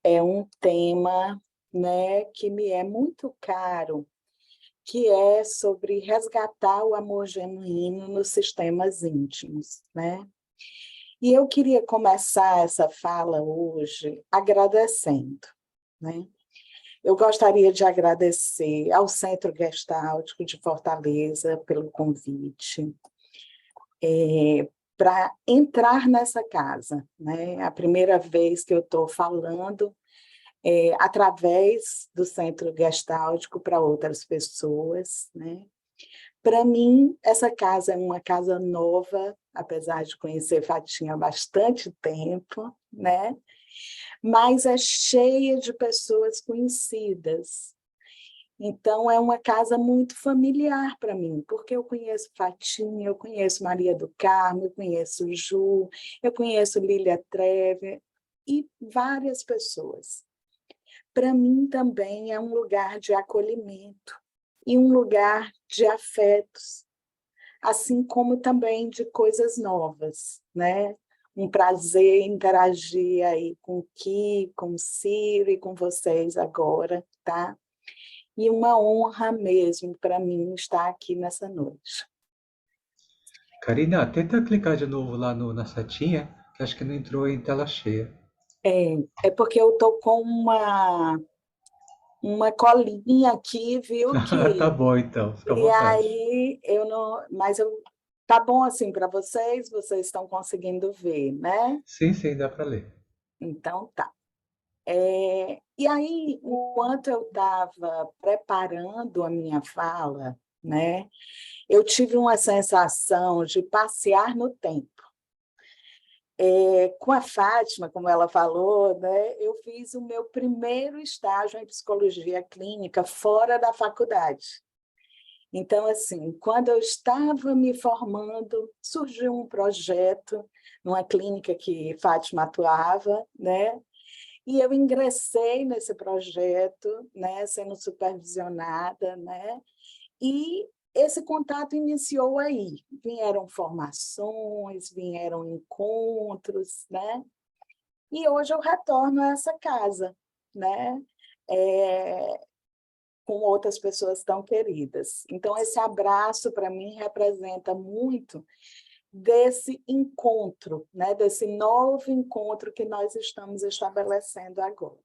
é um tema, né, que me é muito caro, que é sobre resgatar o amor genuíno nos sistemas íntimos, né? E eu queria começar essa fala hoje agradecendo, né? Eu gostaria de agradecer ao Centro Gestáltico de Fortaleza pelo convite, para entrar nessa casa, né? A primeira vez que eu estou falando através do Centro Gestáltico para outras pessoas, né? Para mim, essa casa é uma casa nova, apesar de conhecer Fatinha há bastante tempo, né? Mas é cheia de pessoas conhecidas. Então, é uma casa muito familiar para mim, porque eu conheço Fatinha, eu conheço Maria do Carmo, eu conheço Ju, eu conheço Lília Treve e várias pessoas. Para mim também é um lugar de acolhimento e um lugar de afetos, assim como também de coisas novas, né? Um prazer interagir aí com o Ki, com o Ciro e com vocês agora, tá? E uma honra mesmo para mim estar aqui nessa noite. Karina, tenta clicar de novo lá na setinha, que acho que não entrou em tela cheia. É porque eu estou com uma colinha aqui, viu, Tá que bom então, fica à e vontade. aí eu não, mas eu tá bom assim para vocês, vocês estão conseguindo ver, né? Sim, sim, dá para ler. Então tá. E aí, enquanto eu estava preparando a minha fala, né, eu tive uma sensação de passear no tempo. Com a Fátima, como ela falou, né, eu fiz o meu primeiro estágio em psicologia clínica fora da faculdade. Então, assim, quando eu estava me formando, surgiu um projeto numa clínica que Fátima atuava, né? E eu ingressei nesse projeto, né, sendo supervisionada, né? E esse contato iniciou aí. Vieram formações, vieram encontros, né? E hoje eu retorno a essa casa, né? É, com outras pessoas tão queridas. Então, esse abraço, para mim, representa muito desse encontro, né? Desse novo encontro que nós estamos estabelecendo agora.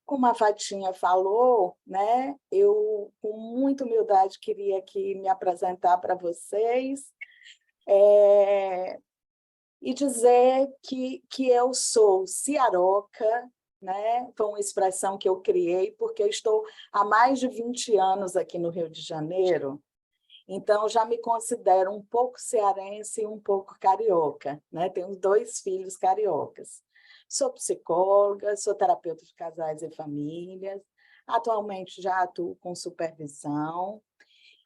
Como a Fatinha falou, né? Eu, com muita humildade, queria aqui me apresentar para vocês e dizer que eu sou cearoca, né? Foi uma expressão que eu criei, porque eu estou há mais de 20 anos aqui no Rio de Janeiro, então já me considero um pouco cearense e um pouco carioca, né? Tenho 2 filhos cariocas. Sou psicóloga, sou terapeuta de casais e famílias, atualmente já atuo com supervisão,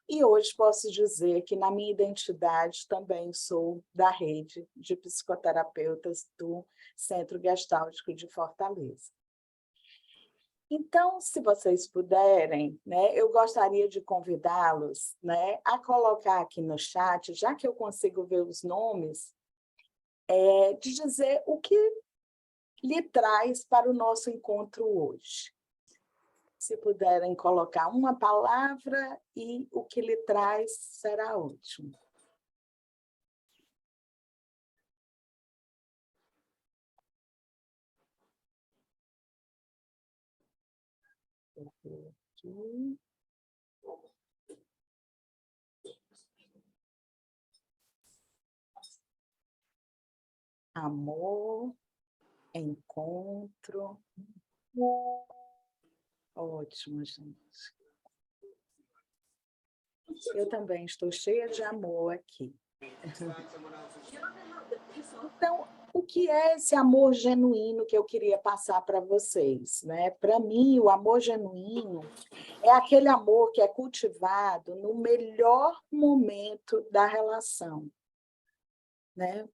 e hoje posso dizer que, na minha identidade, também sou da rede de psicoterapeutas do Centro Gestáltico de Fortaleza. Então, se vocês puderem, né, eu gostaria de convidá-los, né, a colocar aqui no chat, já que eu consigo ver os nomes, de dizer o que lhe traz para o nosso encontro hoje. Se puderem colocar uma palavra e o que lhe traz, será ótimo. Aqui. Amor, encontro. Ótimo, gente. Eu também estou cheia de amor aqui. Então, o que é esse amor genuíno que eu queria passar para vocês, né? Para mim, o amor genuíno é aquele amor que é cultivado no melhor momento da relação, né?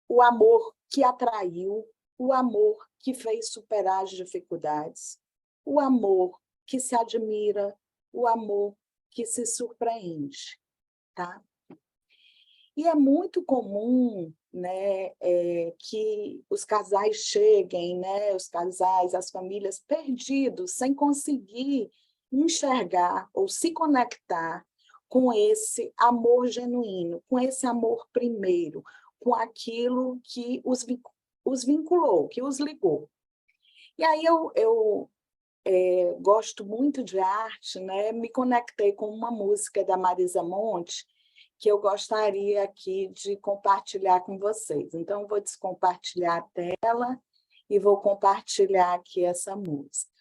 O amor que atraiu, o amor que fez superar as dificuldades, o amor que se admira, o amor que se surpreende, tá? E é muito comum, né, que os casais cheguem, né, os casais, as famílias perdidos, sem conseguir enxergar ou se conectar com esse amor genuíno, com esse amor primeiro, com aquilo que os vinculou, que os ligou. E aí eu gosto muito de arte, né? Me conectei com uma música da Marisa Monte, que eu gostaria aqui de compartilhar com vocês. Então, vou descompartilhar a tela e vou compartilhar aqui essa música.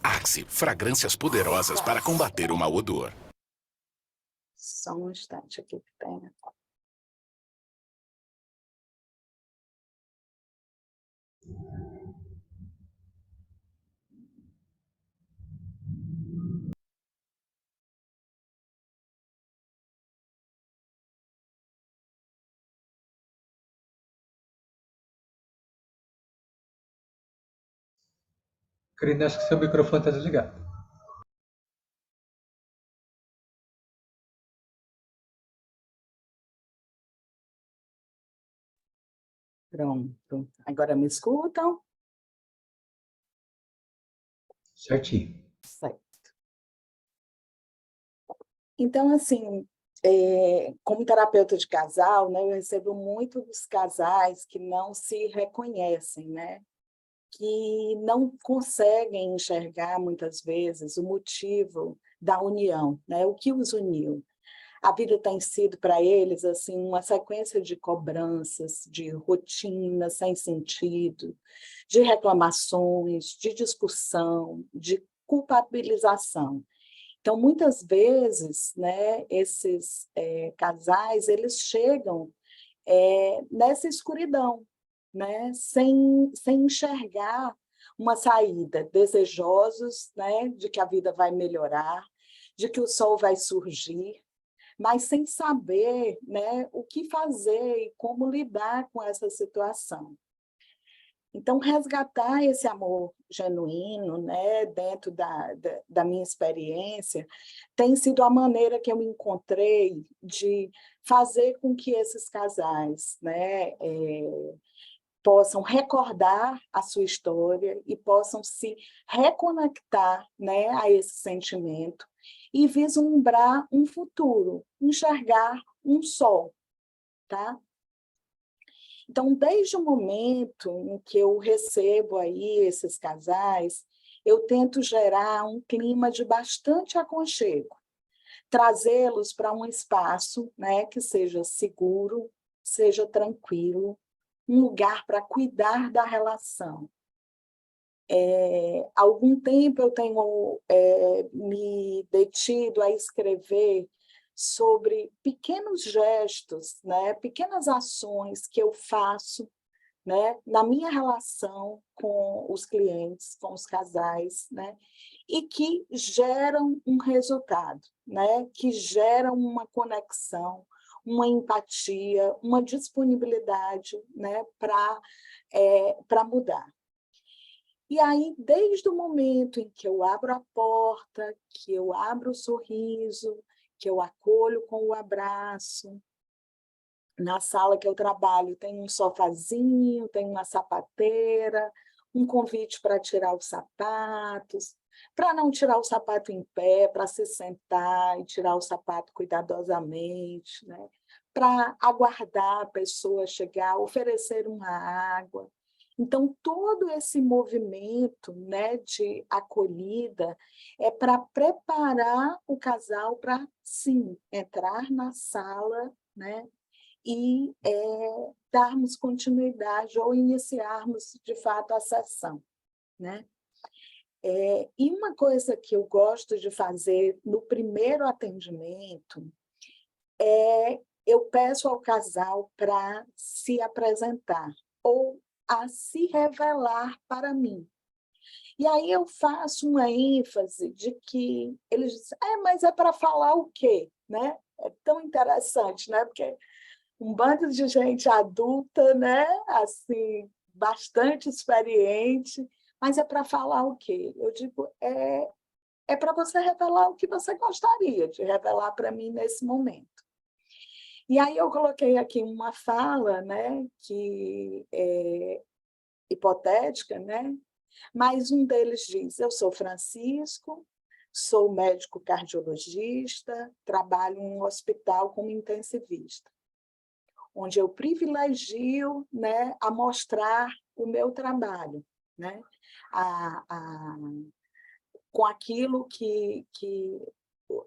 Axe, fragrâncias poderosas para combater o mau odor. Só um instante aqui que tem. Karina, acho que seu microfone está desligado. Pronto. Agora me escutam? Certinho. Certo. Então, assim, como terapeuta de casal, né, eu recebo muitos casais que não se reconhecem, né? Que não conseguem enxergar, muitas vezes, o motivo da união, né? O que os uniu. A vida tem sido para eles assim uma sequência de cobranças, de rotina sem sentido, de reclamações, de discussão, de culpabilização. Então, muitas vezes, né, esses casais eles chegam nessa escuridão, né, sem enxergar uma saída, desejosos, né, de que a vida vai melhorar, de que o sol vai surgir, mas sem saber, né, o que fazer e como lidar com essa situação. Então, resgatar esse amor genuíno, né, dentro da minha experiência, tem sido a maneira que eu encontrei de fazer com que esses casais, né, possam recordar a sua história e possam se reconectar, né, a esse sentimento e vislumbrar um futuro, enxergar um sol, tá? Então, desde o momento em que eu recebo aí esses casais, eu tento gerar um clima de bastante aconchego, trazê-los para um espaço, né, que seja seguro, seja tranquilo, um lugar para cuidar da relação. Há algum tempo eu tenho me detido a escrever sobre pequenos gestos, né, pequenas ações que eu faço, né, na minha relação com os clientes, com os casais, né, e que geram um resultado, né, que geram uma conexão, uma empatia, uma disponibilidade, né, para mudar. E aí, desde o momento em que eu abro a porta, que eu abro o sorriso, que eu acolho com o abraço, na sala que eu trabalho tem um sofazinho, tem uma sapateira, um convite para tirar os sapatos, para não tirar o sapato em pé, para se sentar e tirar o sapato cuidadosamente, né? Para aguardar a pessoa chegar, oferecer uma água. Então, todo esse movimento, né, de acolhida é para preparar o casal para, sim, entrar na sala, né, e darmos continuidade ou iniciarmos, de fato, a sessão, né? E uma coisa que eu gosto de fazer no primeiro atendimento é eu peço ao casal para se apresentar ou a se revelar para mim. E aí eu faço uma ênfase de que eles dizem, mas é para falar o quê? Né? É tão interessante, né? Porque um bando de gente adulta, né? Assim, bastante experiente, mas é para falar o quê? Eu digo, é para você revelar o que você gostaria de revelar para mim nesse momento. E aí eu coloquei aqui uma fala, né, que é hipotética, né? Mas um deles diz: eu sou Francisco, sou médico cardiologista, trabalho em um hospital como intensivista, onde eu privilegio, né, a mostrar o meu trabalho, né, com aquilo que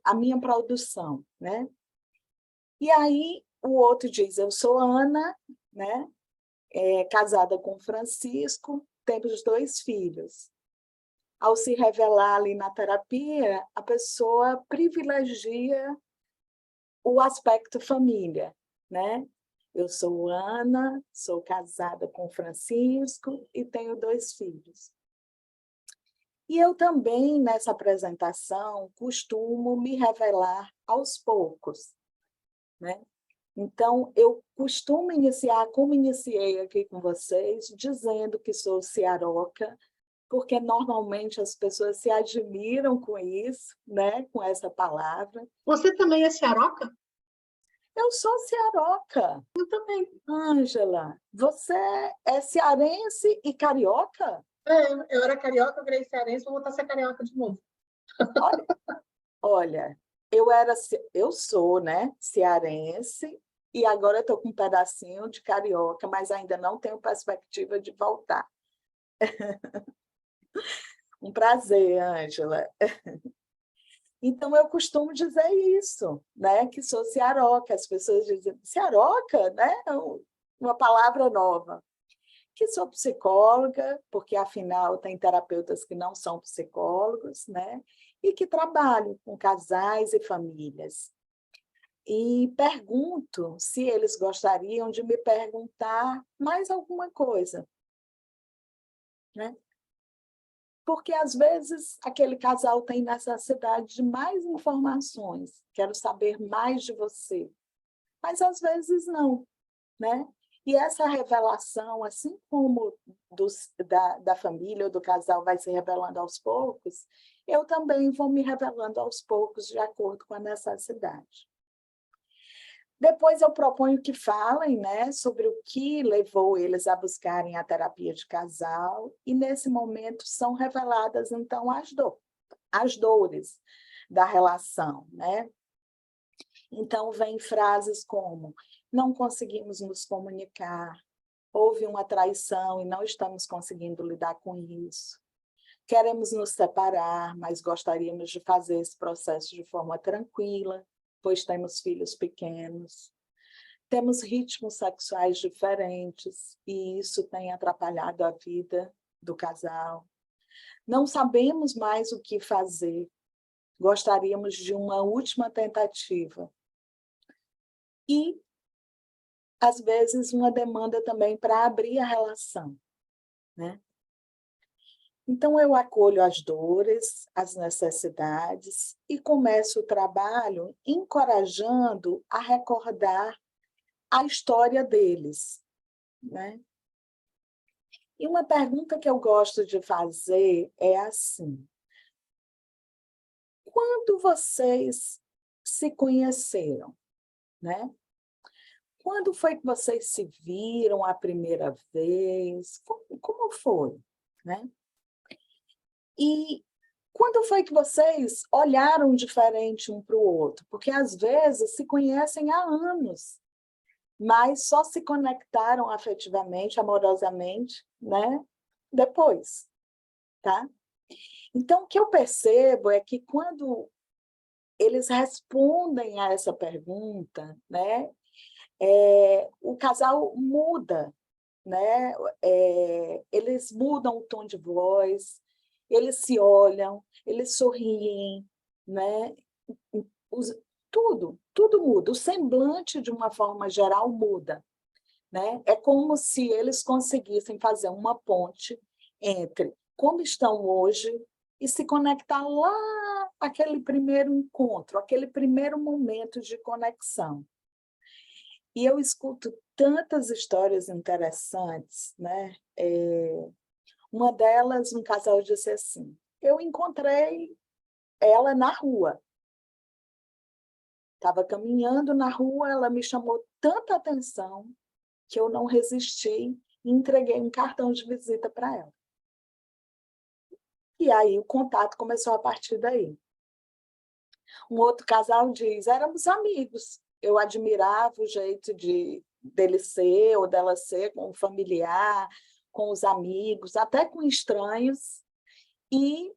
a minha produção, né? E aí o outro diz: eu sou Ana, né, casada com Francisco, temos 2 filhos. Ao se revelar ali na terapia, a pessoa privilegia o aspecto família, né? Eu sou Ana, sou casada com Francisco e tenho 2 filhos. E eu também, nessa apresentação, costumo me revelar aos poucos, né? Então, eu costumo iniciar, como iniciei aqui com vocês, dizendo que sou cearoca, porque normalmente as pessoas se admiram com isso, né? Com essa palavra. Você também é cearoca? Eu sou cearoca. Eu também. Ângela, você é cearense e carioca? Eu era carioca, eu virei cearense, vou voltar a ser carioca de novo. Olha, eu sou, né, cearense e agora estou com um pedacinho de carioca, mas ainda não tenho perspectiva de voltar. Um prazer, Ângela. Então, eu costumo dizer isso, né? Que sou cearoca. As pessoas dizem, cearoca, né? Uma palavra nova. Que sou psicóloga, porque, afinal, tem terapeutas que não são psicólogos, né? E que trabalho com casais e famílias. E pergunto se eles gostariam de me perguntar mais alguma coisa, né? Porque, às vezes, aquele casal tem necessidade de mais informações, quero saber mais de você, mas, às vezes, não, né? E essa revelação, assim como da família ou do casal vai se revelando aos poucos, eu também vou me revelando aos poucos, de acordo com a necessidade. Depois eu proponho que falem, né, sobre o que levou eles a buscarem a terapia de casal, e nesse momento são reveladas, então, as dores da relação, né? Então, vem frases como: não conseguimos nos comunicar, houve uma traição e não estamos conseguindo lidar com isso. Queremos nos separar, mas gostaríamos de fazer esse processo de forma tranquila, pois temos filhos pequenos. Temos ritmos sexuais diferentes e isso tem atrapalhado a vida do casal. Não sabemos mais o que fazer. Gostaríamos de uma última tentativa. E, às vezes, uma demanda também para abrir a relação, né? Então, eu acolho as dores, as necessidades e começo o trabalho encorajando a recordar a história deles, né? E uma pergunta que eu gosto de fazer é assim: quando vocês se conheceram, né? Quando foi que vocês se viram a primeira vez? Como foi, né? E quando foi que vocês olharam diferente um para o outro? Porque, às vezes, se conhecem há anos, mas só se conectaram afetivamente, amorosamente, né? Depois, tá? Então, o que eu percebo é que quando eles respondem a essa pergunta, né, o casal muda, né? Eles mudam o tom de voz, eles se olham, eles sorriem, né? Tudo muda, o semblante, de uma forma geral, muda, né? É como se eles conseguissem fazer uma ponte entre como estão hoje e se conectar lá aquele primeiro encontro, aquele primeiro momento de conexão. E eu escuto tantas histórias interessantes, né? Uma delas, um casal disse assim, eu encontrei ela na rua. Estava caminhando na rua, ela me chamou tanta atenção que eu não resisti e entreguei um cartão de visita para ela. E aí o contato começou a partir daí. Um outro casal diz, éramos amigos. Eu admirava o jeito dele ser ou dela ser com o familiar, com os amigos, até com estranhos. E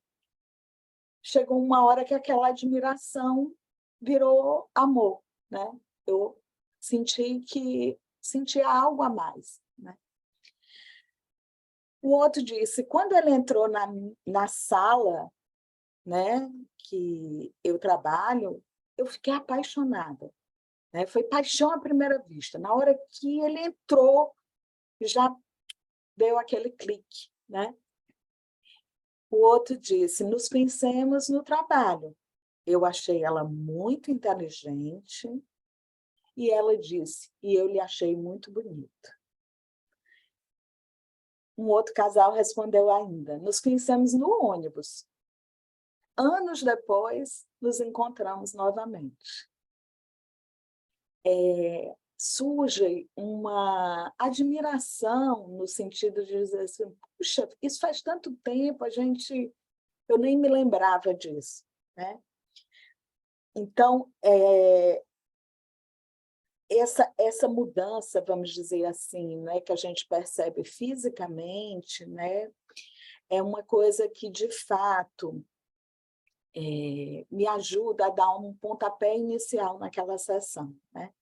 chegou uma hora que aquela admiração virou amor, né? Eu sentia algo a mais, né? O outro disse, quando ele entrou na sala, né, que eu trabalho, eu fiquei apaixonada, né? Foi paixão à primeira vista. Na hora que ele entrou, já deu aquele clique, né? O outro disse, nos conhecemos no trabalho. Eu achei ela muito inteligente e ela disse, e eu lhe achei muito bonita. Um outro casal respondeu ainda, nos conhecemos no ônibus. Anos depois, nos encontramos novamente. Surge uma admiração no sentido de dizer assim, puxa, isso faz tanto tempo, eu nem me lembrava disso, né? Então, essa mudança, vamos dizer assim, né, que a gente percebe fisicamente, né, é uma coisa que, de fato, me ajuda a dar um pontapé inicial naquela sessão, né?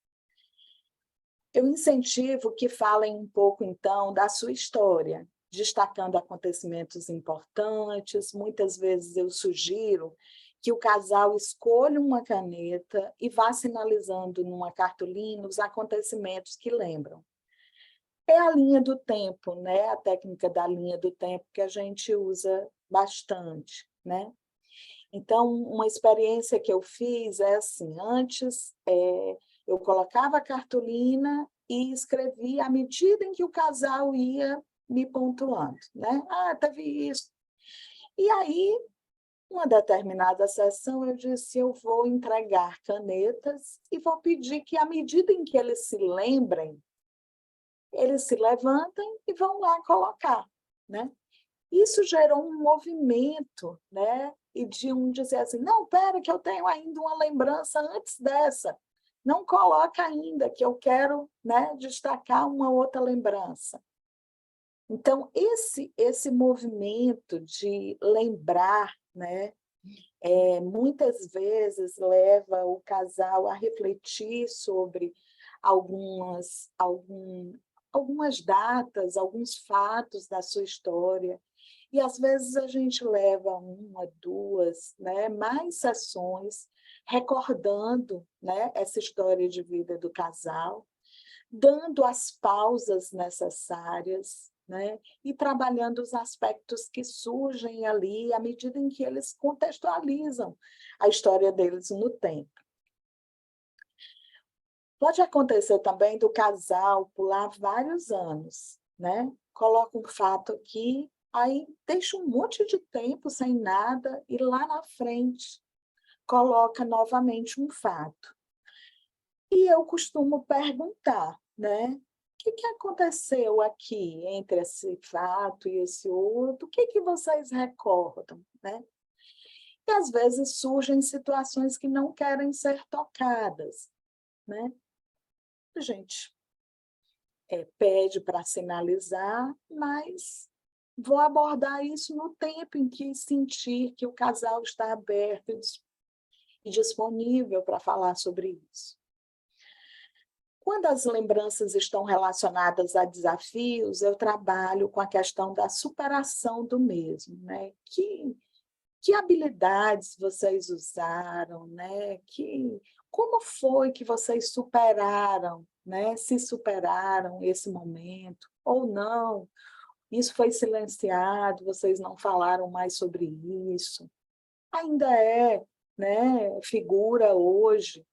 Eu incentivo que falem um pouco, então, da sua história, destacando acontecimentos importantes. Muitas vezes eu sugiro que o casal escolha uma caneta e vá sinalizando numa cartolina os acontecimentos que lembram. É a linha do tempo, né? A técnica da linha do tempo que a gente usa bastante, né? Então, uma experiência que eu fiz é assim, antes eu colocava a cartolina e escrevia à medida em que o casal ia me pontuando, né? Ah, teve isso. E aí, uma determinada sessão, eu disse, eu vou entregar canetas e vou pedir que, à medida em que eles se lembrem, eles se levantem e vão lá colocar, né? Isso gerou um movimento, né? E de um dizer assim, não, espera que eu tenho ainda uma lembrança antes dessa. Não coloca ainda, que eu quero, né, destacar uma outra lembrança. Então, esse movimento de lembrar, né, muitas vezes leva o casal a refletir sobre algumas datas, alguns fatos da sua história. E, às vezes, a gente leva uma, duas, né, mais sessões, recordando, né, essa história de vida do casal, dando as pausas necessárias, né, e trabalhando os aspectos que surgem ali à medida em que eles contextualizam a história deles no tempo. Pode acontecer também do casal pular vários anos, né? Coloca um fato aqui, aí deixa um monte de tempo sem nada e lá na frente coloca novamente um fato. E eu costumo perguntar, né? O que aconteceu aqui entre esse fato e esse outro? O que vocês recordam, né? E às vezes surgem situações que não querem ser tocadas, né? A gente pede para sinalizar, mas vou abordar isso no tempo em que sentir que o casal está aberto e disponível para falar sobre isso. Quando as lembranças estão relacionadas a desafios, eu trabalho com a questão da superação do mesmo, né? Que habilidades vocês usaram, né? Como foi que vocês superaram, né? Se superaram esse momento ou não? Isso foi silenciado, vocês não falaram mais sobre isso. Ainda né, figura hoje.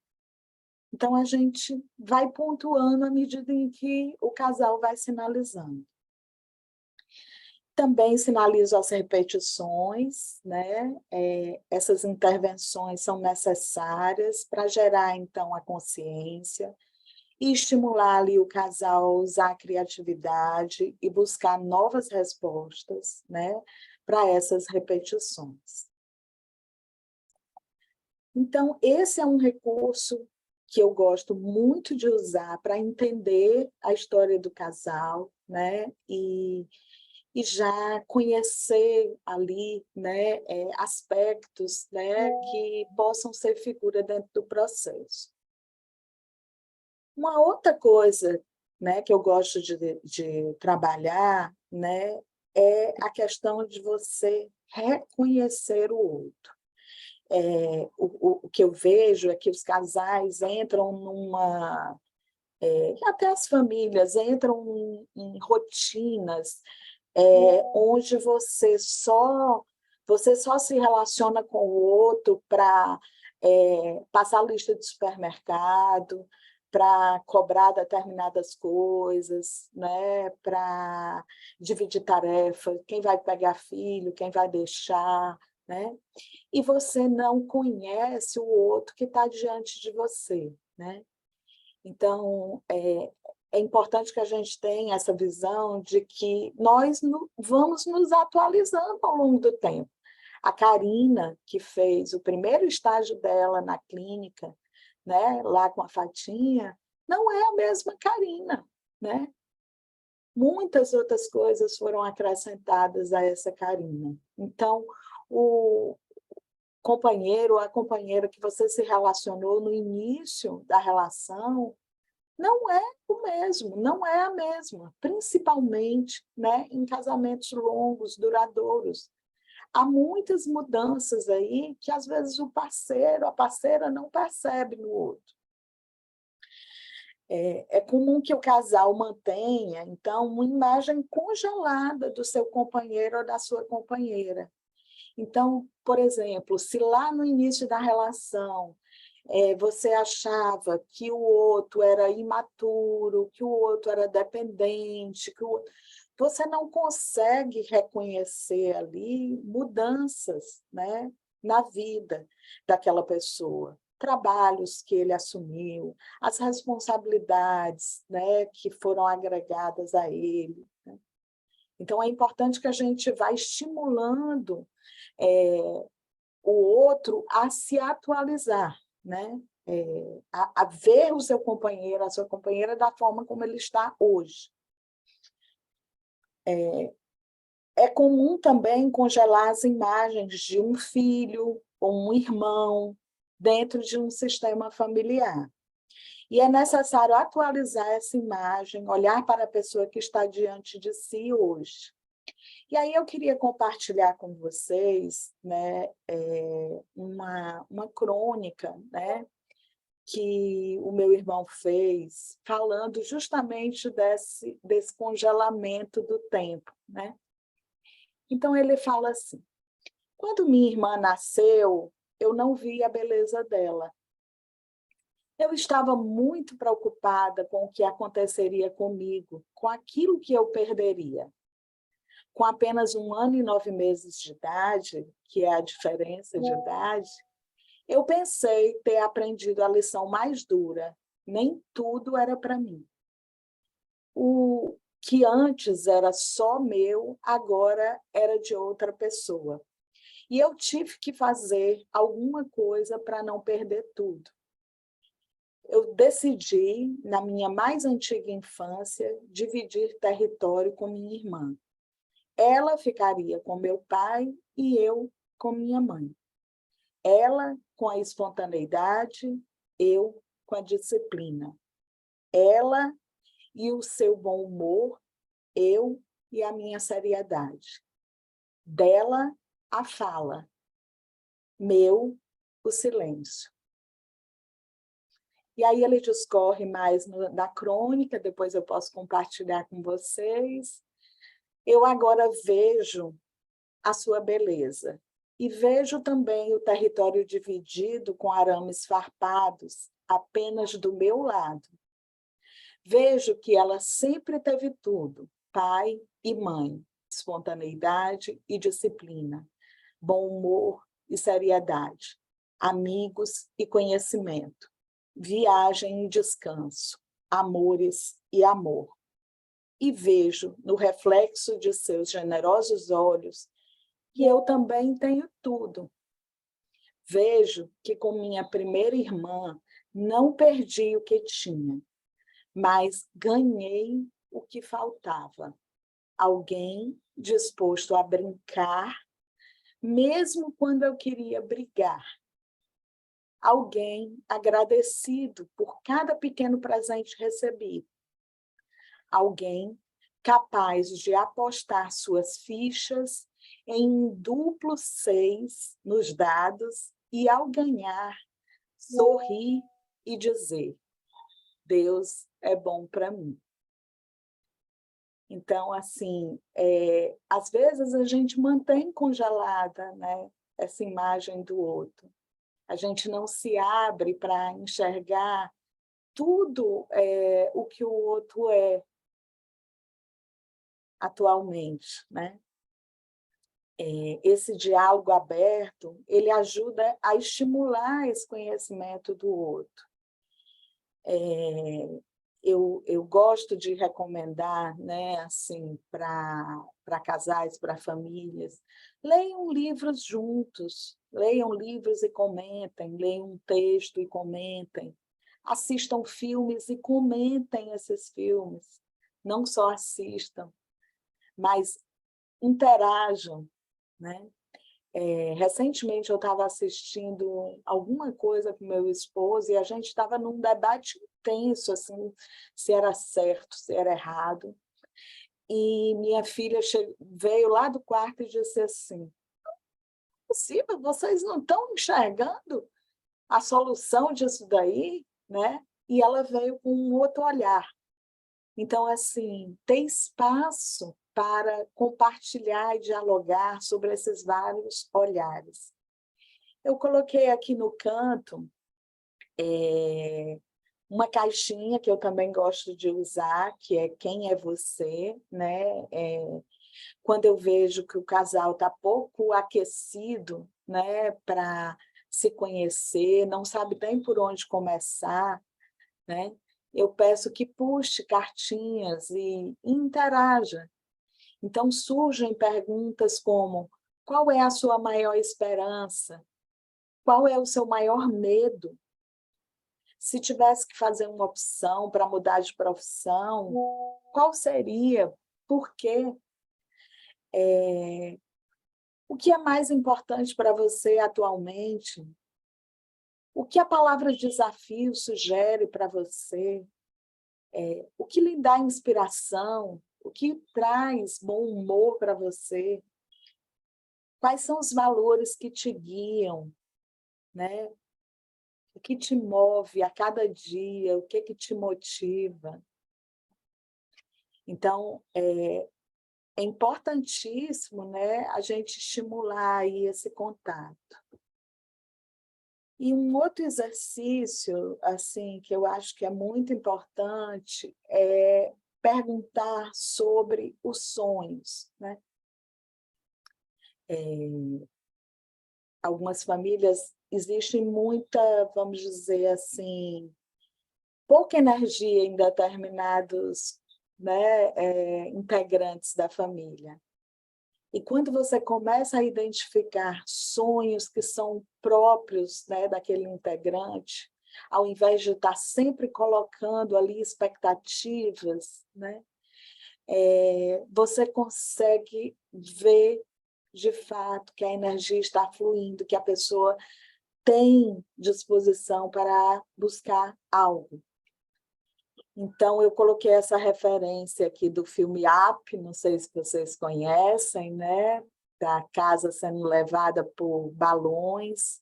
Então, a gente vai pontuando à medida em que o casal vai sinalizando. Também sinalizo as repetições, né? Essas intervenções são necessárias para gerar, então, a consciência e estimular ali o casal a usar a criatividade e buscar novas respostas, né? Para essas repetições. Então, esse é um recurso que eu gosto muito de usar para entender a história do casal, né? E já conhecer ali, né, aspectos, né, que possam ser figura dentro do processo. Uma outra coisa, né, que eu gosto de trabalhar, né, é a questão de você reconhecer o outro. O que eu vejo é que os casais entram numa... até as famílias entram em rotinas onde você só se relaciona com o outro para passar a lista de supermercado, para cobrar determinadas coisas, né? Para dividir tarefa, quem vai pegar filho, quem vai deixar, né? E você não conhece o outro que está diante de você, né? Então, é importante que a gente tenha essa visão de que nós vamos nos atualizando ao longo do tempo. A Karina, que fez o primeiro estágio dela na clínica, né, lá com a Fatinha, não é a mesma Karina, né? Muitas outras coisas foram acrescentadas a essa Karina. Então, o companheiro ou a companheira que você se relacionou no início da relação não é o mesmo, não é a mesma, principalmente, né, em casamentos longos, duradouros. Há muitas mudanças aí que, às vezes, o parceiro, a parceira não percebe no outro. É comum que o casal mantenha, então, uma imagem congelada do seu companheiro ou da sua companheira. Então, por exemplo, se lá no início da relação você achava que o outro era imaturo, que o outro era dependente, você não consegue reconhecer ali mudanças, né, na vida daquela pessoa. Trabalhos que ele assumiu, as responsabilidades, né, que foram agregadas a ele, né? Então, é importante que a gente vá estimulando o outro a se atualizar, né? A ver o seu companheiro, a sua companheira da forma como ele está hoje. É comum também congelar as imagens de um filho ou um irmão dentro de um sistema familiar. E é necessário atualizar essa imagem, olhar para a pessoa que está diante de si hoje. E aí eu queria compartilhar com vocês, né, uma crônica, né, que o meu irmão fez, falando justamente desse congelamento do tempo, né? Então, ele fala assim: quando minha irmã nasceu, eu não vi a beleza dela. Eu estava muito preocupada com o que aconteceria comigo, com aquilo que eu perderia. Com apenas 1 ano e 9 meses de idade, que é a diferença de idade, eu pensei ter aprendido a lição mais dura. Nem tudo era para mim. O que antes era só meu, agora era de outra pessoa. E eu tive que fazer alguma coisa para não perder tudo. Eu decidi, na minha mais antiga infância, dividir território com minha irmã. Ela ficaria com meu pai e eu com minha mãe. Ela com a espontaneidade, eu com a disciplina. Ela e o seu bom humor, eu e a minha seriedade. Dela, a fala. Meu, o silêncio. E aí ele discorre mais na crônica, depois eu posso compartilhar com vocês. Eu agora vejo a sua beleza. E vejo também o território dividido com arames farpados, apenas do meu lado. Vejo que ela sempre teve tudo, pai e mãe, espontaneidade e disciplina, bom humor e seriedade, amigos e conhecimento, viagem e descanso, amores e amor. E vejo no reflexo de seus generosos olhos que eu também tenho tudo. Vejo que com minha primeira irmã não perdi o que tinha, mas ganhei o que faltava. Alguém disposto a brincar, mesmo quando eu queria brigar. Alguém agradecido por cada pequeno presente recebido. Alguém capaz de apostar suas fichas em um duplo 6 nos dados e, ao ganhar, sorrir e dizer: Deus é bom para mim. Então, assim, às vezes a gente mantém congelada, né, essa imagem do outro. A gente não se abre para enxergar tudo o que o outro é atualmente, né? Esse diálogo aberto, ele ajuda a estimular esse conhecimento do outro. Eu gosto de recomendar, né, assim, para casais, para famílias, leiam livros juntos, leiam livros e comentem, leiam um texto e comentem, assistam filmes e comentem esses filmes, não só assistam, mas interajam, né? Recentemente eu estava assistindo alguma coisa com meu esposo e a gente estava num debate intenso, assim, se era certo, se era errado. E minha filha veio lá do quarto e disse assim: não é possível, vocês não estão enxergando a solução disso daí, né? E ela veio com um outro olhar. Então, assim, ter espaço para compartilhar e dialogar sobre esses vários olhares. Eu coloquei aqui no canto uma caixinha que eu também gosto de usar, que é Quem é Você, né? Quando eu vejo que o casal está pouco aquecido, né, para se conhecer, não sabe bem por onde começar, né? Eu peço que puxe cartinhas e interaja. Então, surgem perguntas como: qual é a sua maior esperança? Qual é o seu maior medo? Se tivesse que fazer uma opção para mudar de profissão, qual seria? Por quê? O que é mais importante para você atualmente? O que a palavra desafio sugere para você? O que lhe dá inspiração? O que traz bom humor para você? Quais são os valores que te guiam, né? O que te move a cada dia? O que te motiva? Então, é importantíssimo, né, a gente estimular aí esse contato. E um outro exercício, assim, que eu acho que é muito importante é perguntar sobre os sonhos, né? Algumas famílias existe muita, vamos dizer assim, pouca energia em determinados, né, integrantes da família. E quando você começa a identificar sonhos que são próprios, né, daquele integrante, ao invés de estar sempre colocando ali expectativas, né, você consegue ver, de fato, que a energia está fluindo, que a pessoa tem disposição para buscar algo. Então, eu coloquei essa referência aqui do filme Up, não sei se vocês conhecem, né? Da casa sendo levada por balões,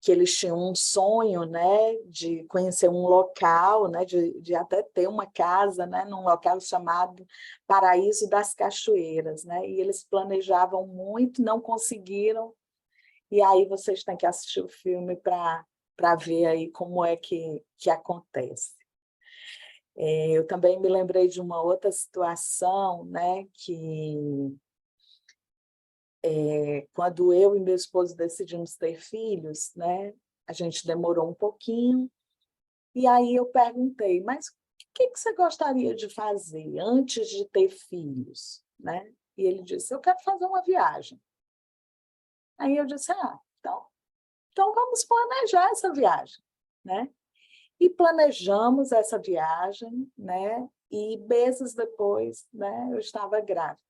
que eles tinham um sonho, né, de conhecer um local, né, de até ter uma casa, né, num local chamado Paraíso das Cachoeiras, né? E eles planejavam muito, não conseguiram, e aí vocês têm que assistir o filme para ver aí como é que acontece. Eu também me lembrei de uma outra situação, né, que quando eu e meu esposo decidimos ter filhos, né, a gente demorou um pouquinho, e aí eu perguntei, mas o que você gostaria de fazer antes de ter filhos? Né? E ele disse, eu quero fazer uma viagem. Aí eu disse, então vamos planejar essa viagem. Né? E planejamos essa viagem, né? E meses depois, né, eu estava grávida.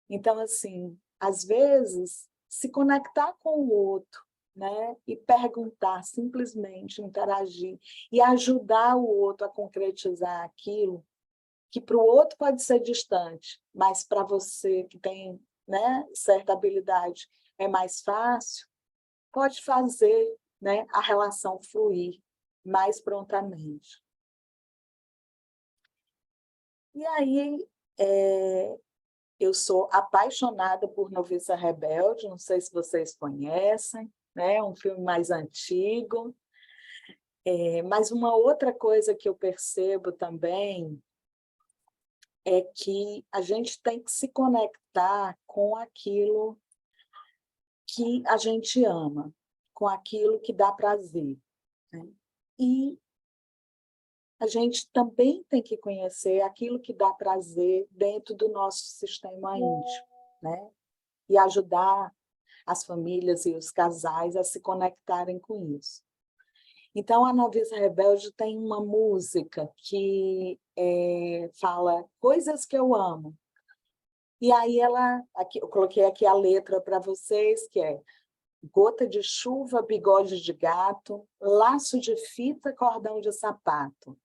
Então, assim, às vezes, se conectar com o outro, né, e perguntar, simplesmente interagir, e ajudar o outro a concretizar aquilo, que para o outro pode ser distante, mas para você que tem, né, certa habilidade é mais fácil, pode fazer, né, a relação fluir mais prontamente. E aí, eu sou apaixonada por Noviça Rebelde, não sei se vocês conhecem, né? É um filme mais antigo. Mas uma outra coisa que eu percebo também é que a gente tem que se conectar com aquilo que a gente ama, com aquilo que dá prazer. Né? E a gente também tem que conhecer aquilo que dá prazer dentro do nosso sistema íntimo, né? E ajudar as famílias e os casais a se conectarem com isso. Então, a Noviça Rebelde tem uma música que fala coisas que eu amo. E aí eu coloquei aqui a letra para vocês, que é gota de chuva, bigode de gato, laço de fita, cordão de sapato,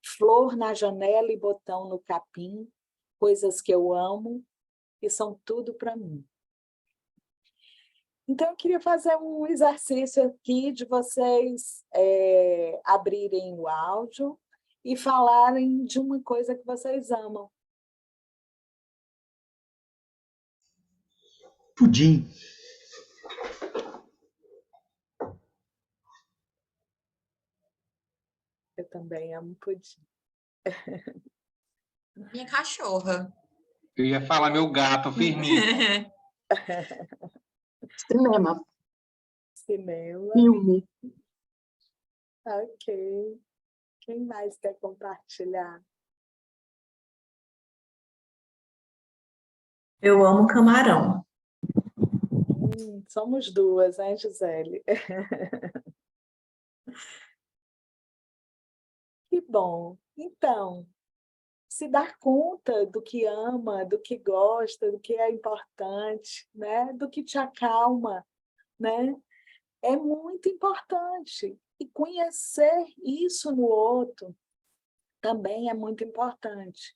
flor na janela e botão no capim, coisas que eu amo e são tudo para mim. Então, eu queria fazer um exercício aqui de vocês abrirem o áudio e falarem de uma coisa que vocês amam. Pudim. Eu também amo pudim. Minha cachorra. Eu ia falar meu gato, Firmino. Cinema, Cinema. filme. Ok. Quem mais quer compartilhar? Eu amo camarão. Somos duas, hein, Gisele? Que bom. Então, se dar conta do que ama, do que gosta, do que é importante, né? Do que te acalma, né? É muito importante. E conhecer isso no outro também é muito importante.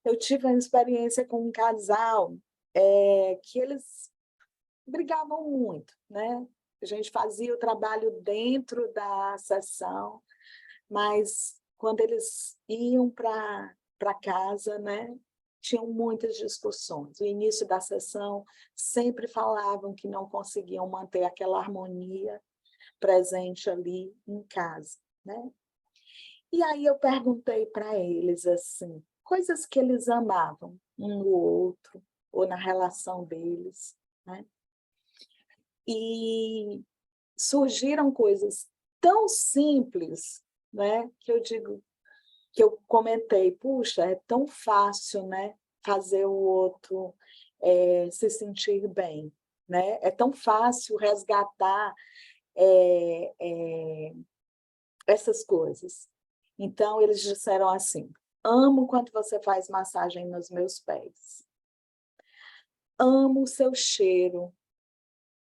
Eu tive uma experiência com um casal que eles brigavam muito, né? A gente fazia o trabalho dentro da sessão, mas quando eles iam para casa, né, tinham muitas discussões. No início da sessão, sempre falavam que não conseguiam manter aquela harmonia presente ali em casa, né? E aí eu perguntei para eles assim, coisas que eles amavam um no outro, ou na relação deles, né? E surgiram coisas tão simples, né, que eu digo, que eu comentei, puxa, é tão fácil, né, fazer o outro se sentir bem, né? É tão fácil resgatar essas coisas. Então, eles disseram assim, amo quando você faz massagem nos meus pés. Amo o seu cheiro.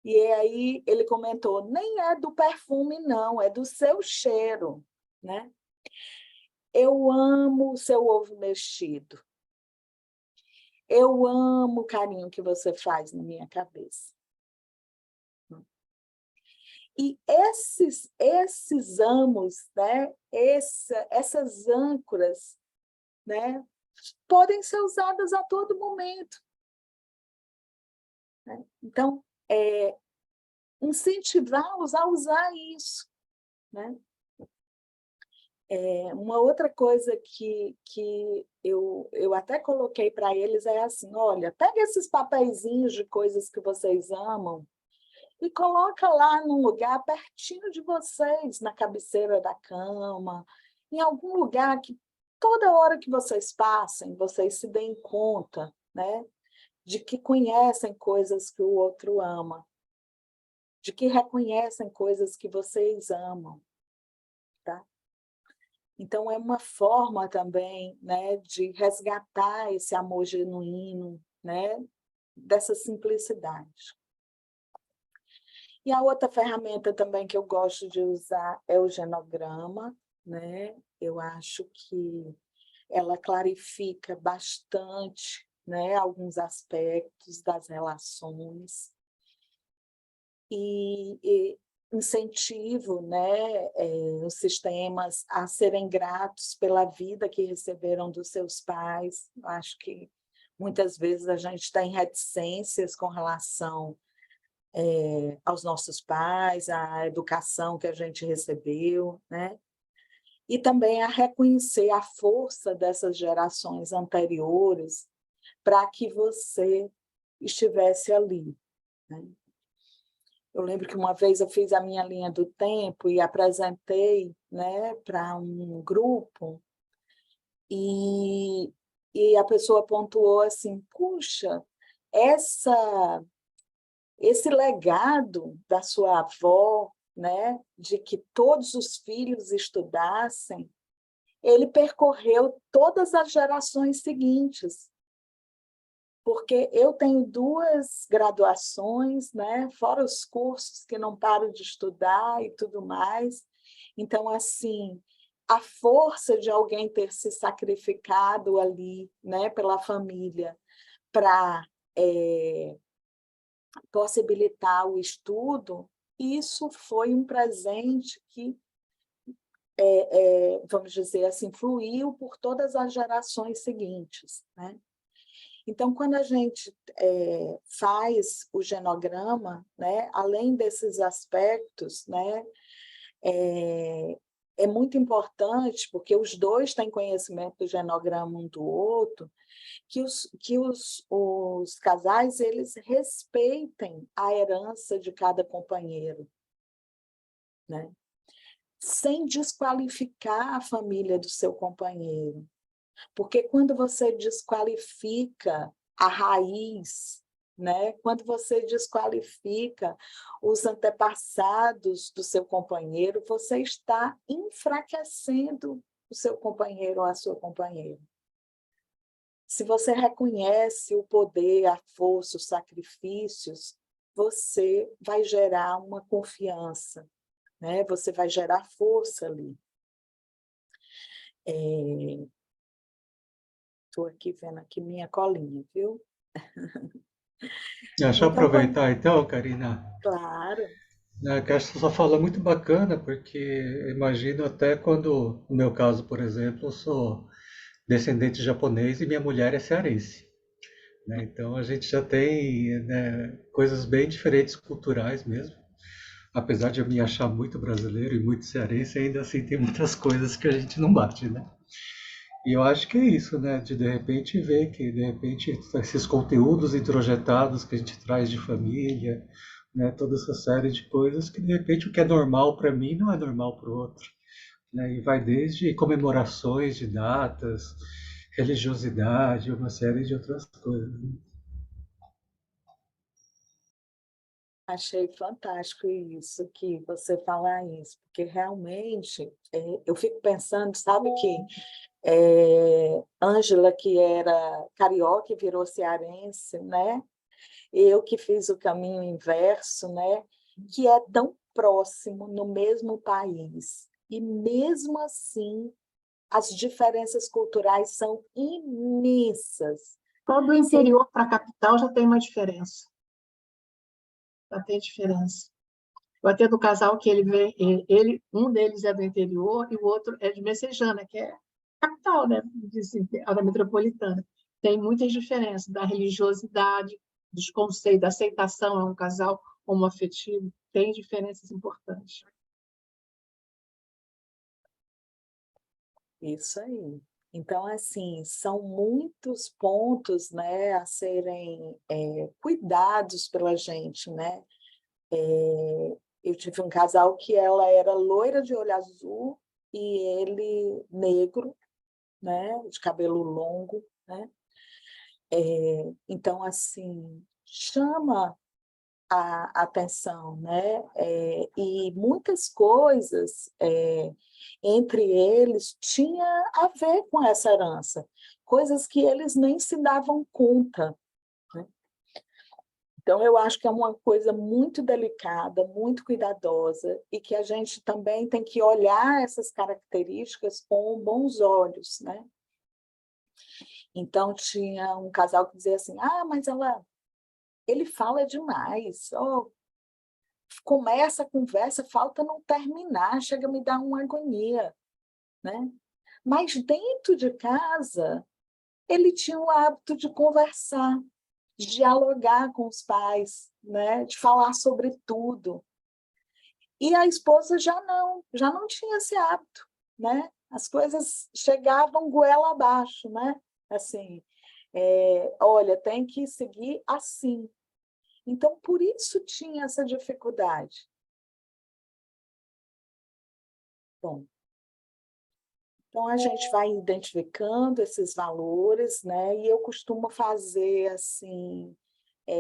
E aí ele comentou, nem é do perfume, não, é do seu cheiro, né? Eu amo o seu ovo mexido. Eu amo o carinho que você faz na minha cabeça. E esses amos, né? Essas âncoras, né? Podem ser usadas a todo momento. Né? Então, incentivá-los a usar isso. Né? Uma outra coisa que eu até coloquei para eles é assim, olha, pega esses papeizinhos de coisas que vocês amam e coloca lá num lugar pertinho de vocês, na cabeceira da cama, em algum lugar que toda hora que vocês passem, vocês se deem conta, né, de que conhecem coisas que o outro ama, de que reconhecem coisas que vocês amam, tá? Então, é uma forma também, né, de resgatar esse amor genuíno, né, dessa simplicidade. E a outra ferramenta também que eu gosto de usar é o genograma, né? Eu acho que ela clarifica bastante, né, alguns aspectos das relações e incentivo, né, os sistemas a serem gratos pela vida que receberam dos seus pais. Eu acho que muitas vezes a gente tem reticências com relação aos nossos pais, à educação que a gente recebeu, né? E também a reconhecer a força dessas gerações anteriores para que você estivesse ali, né? Eu lembro que uma vez eu fiz a minha linha do tempo e apresentei, né, para um grupo, e a pessoa pontuou assim, puxa, esse legado da sua avó, né, de que todos os filhos estudassem, ele percorreu todas as gerações seguintes. Porque eu tenho 2 graduações, né, fora os cursos que não paro de estudar e tudo mais. Então, assim, a força de alguém ter se sacrificado ali, né, pela família, para possibilitar o estudo, isso foi um presente que, vamos dizer assim, fluiu por todas as gerações seguintes, né? Então, quando a gente faz o genograma, né, além desses aspectos, né, é muito importante, porque os dois têm conhecimento do genograma um do outro, que os casais eles respeitem a herança de cada companheiro, né, sem desqualificar a família do seu companheiro. Porque quando você desqualifica a raiz, né? Quando você desqualifica os antepassados do seu companheiro, você está enfraquecendo o seu companheiro ou a sua companheira. Se você reconhece o poder, a força, os sacrifícios, você vai gerar uma confiança, né? Você vai gerar força ali. Estou aqui vendo aqui minha colinha, viu? Deixa eu Então, aproveitar então, Karina. claro, Que essa sua fala é muito bacana, porque imagino até quando, no meu caso, por exemplo, eu sou descendente japonês e minha mulher é cearense, né? Então a gente já tem, né, coisas bem diferentes culturais mesmo. Apesar de eu me achar muito brasileiro e muito cearense, ainda assim tem muitas coisas que a gente não bate, né? E eu acho que é isso, né? De repente ver que de repente esses conteúdos introjetados que a gente traz de família, né? Toda essa série de coisas que de repente o que é normal para mim não é normal para o outro, né? E vai desde comemorações de datas, religiosidade, uma série de outras coisas, né? achei fantástico isso, que você falar isso, porque realmente eu fico pensando, sabe que Ângela, que era carioca e virou cearense, né? Eu que fiz o caminho inverso, né? Que é tão próximo no mesmo país. E mesmo assim, as diferenças culturais são imensas. Todo o interior para a capital já tem uma diferença. Já tem diferença. Eu atendo do casal que um deles é do interior e o outro é de Messejana, que é capital, né? Da metropolitana. Tem muitas diferenças da religiosidade, dos conceitos, da aceitação a um casal homoafetivo, tem diferenças importantes. Isso aí. Então, assim, são muitos pontos, né, a serem cuidados pela gente, né? Eu tive um casal que ela era loira de olho azul e ele negro, né, de cabelo longo, né? Então, assim, chama a atenção, né? E muitas coisas entre eles tinha a ver com essa herança, coisas que eles nem se davam conta, né? Então, eu acho que é uma coisa muito delicada, muito cuidadosa, e que a gente também tem que olhar essas características com bons olhos, né? Então, tinha um casal que dizia assim, mas ele fala demais, começa a conversa, falta não terminar, chega a me dar uma agonia, né? Mas dentro de casa, ele tinha o hábito de conversar, de dialogar com os pais, né? De falar sobre tudo. E a esposa já não tinha esse hábito, né? As coisas chegavam goela abaixo, né? Assim, olha, tem que seguir assim. Então, por isso tinha essa dificuldade. Bom, então a gente vai identificando esses valores, né? E eu costumo fazer assim,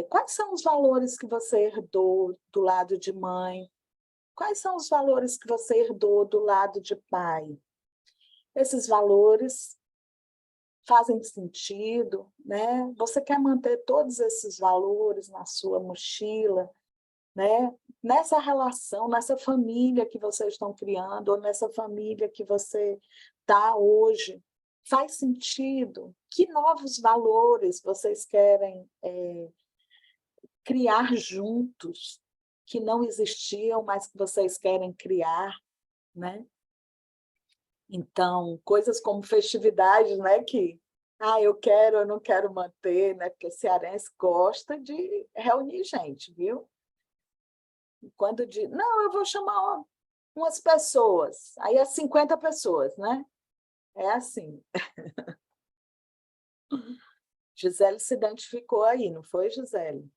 quais são os valores que você herdou do lado de mãe? Quais são os valores que você herdou do lado de pai? Esses valores fazem sentido, né? Você quer manter todos esses valores na sua mochila, né? Nessa relação, nessa família que vocês estão criando, ou nessa família que você está hoje, faz sentido? Que novos valores vocês querem criar juntos, que não existiam, mas que vocês querem criar, né? Então, coisas como festividades, né, que eu quero, eu não quero manter, né, porque cearense gosta de reunir gente, viu? Quando diz, não, eu vou chamar umas pessoas, aí é 50 pessoas, né? É assim. Gisele se identificou aí, não foi, Gisele?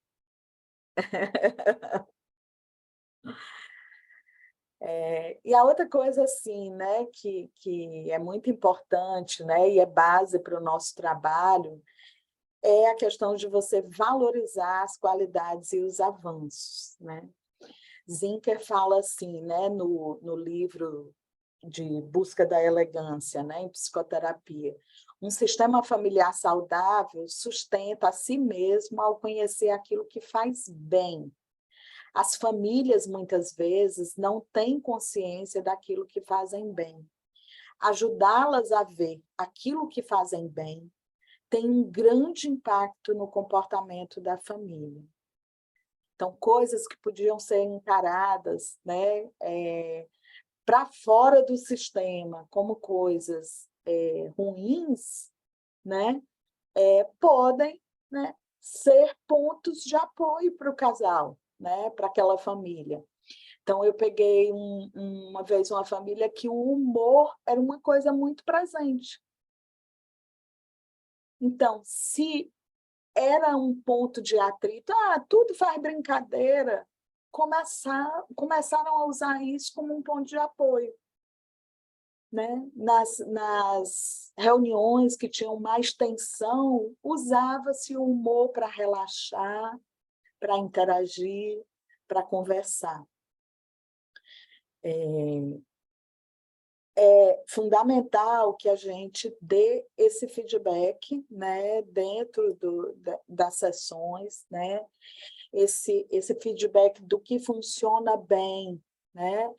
E a outra coisa, assim, né, que é muito importante, né, e é base para o nosso trabalho, é a questão de você valorizar as qualidades e os avanços, né? Zinker fala assim, né, no livro de Busca da Elegância, né, em psicoterapia, um sistema familiar saudável sustenta a si mesmo ao conhecer aquilo que faz bem. As famílias, muitas vezes, não têm consciência daquilo que fazem bem. Ajudá-las a ver aquilo que fazem bem tem um grande impacto no comportamento da família. Então, coisas que podiam ser encaradas, né, para fora do sistema como coisas ruins, né, podem, né, ser pontos de apoio para o casal, né, para aquela família. Então, eu peguei uma vez uma família que o humor era uma coisa muito presente. Então, se era um ponto de atrito, tudo faz brincadeira, começaram a usar isso como um ponto de apoio, né? Nas reuniões que tinham mais tensão, usava-se o humor para relaxar, para interagir, para conversar. É fundamental que a gente dê esse feedback, né, dentro das sessões, né, esse feedback do que funciona bem, né,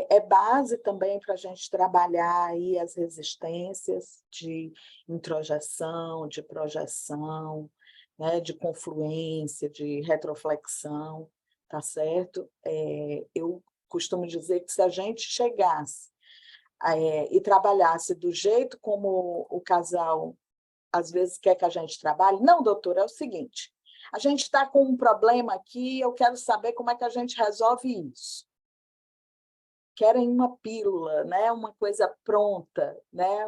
é base também para a gente trabalhar aí as resistências de introjeção, de projeção, né, de confluência, de retroflexão, tá certo? Eu costumo dizer que se a gente chegasse e trabalhasse do jeito como o casal às vezes quer que a gente trabalhe, não, doutora, é o seguinte, a gente está com um problema aqui, eu quero saber como é que a gente resolve isso. querem uma pílula, né? Uma coisa pronta, né?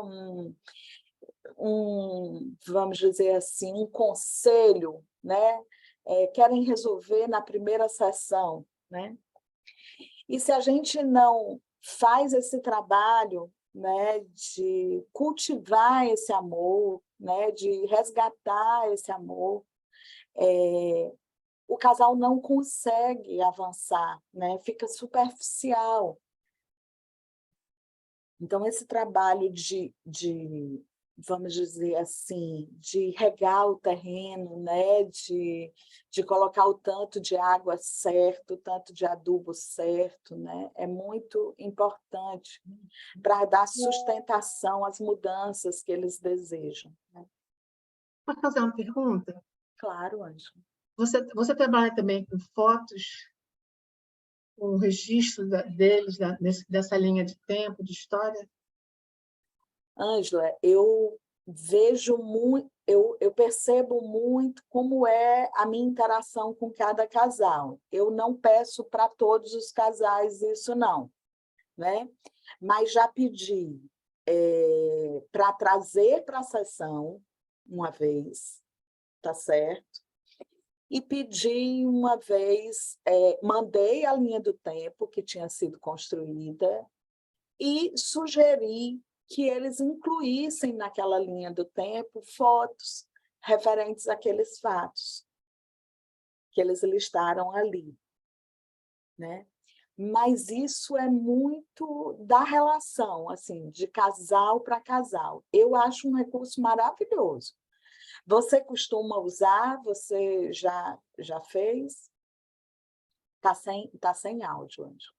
Vamos dizer assim, um conselho, né? Querem resolver na primeira sessão, né? E se a gente não faz esse trabalho, né, de cultivar esse amor, né, de resgatar esse amor, o casal não consegue avançar, né? Fica superficial. Então, esse trabalho vamos dizer assim, de regar o terreno, né? de colocar o tanto de água certo, o tanto de adubo certo, né? É muito importante para dar sustentação às mudanças que eles desejam, né? Posso fazer uma pergunta? Claro, Ângela. Você trabalha também com fotos, com o registro deles, dessa linha de tempo, de história? Ângela, eu vejo muito, eu percebo muito como é a minha interação com cada casal. Eu não peço para todos os casais isso, não, né? Mas já pedi para trazer para a sessão uma vez, tá certo? E pedi uma vez, mandei a linha do tempo que tinha sido construída e sugeri que eles incluíssem naquela linha do tempo fotos referentes àqueles fatos que eles listaram ali, né? Mas isso é muito da relação, assim, de casal para casal. Eu acho um recurso maravilhoso. Você costuma usar? Você já fez? Tá sem áudio, Ângela.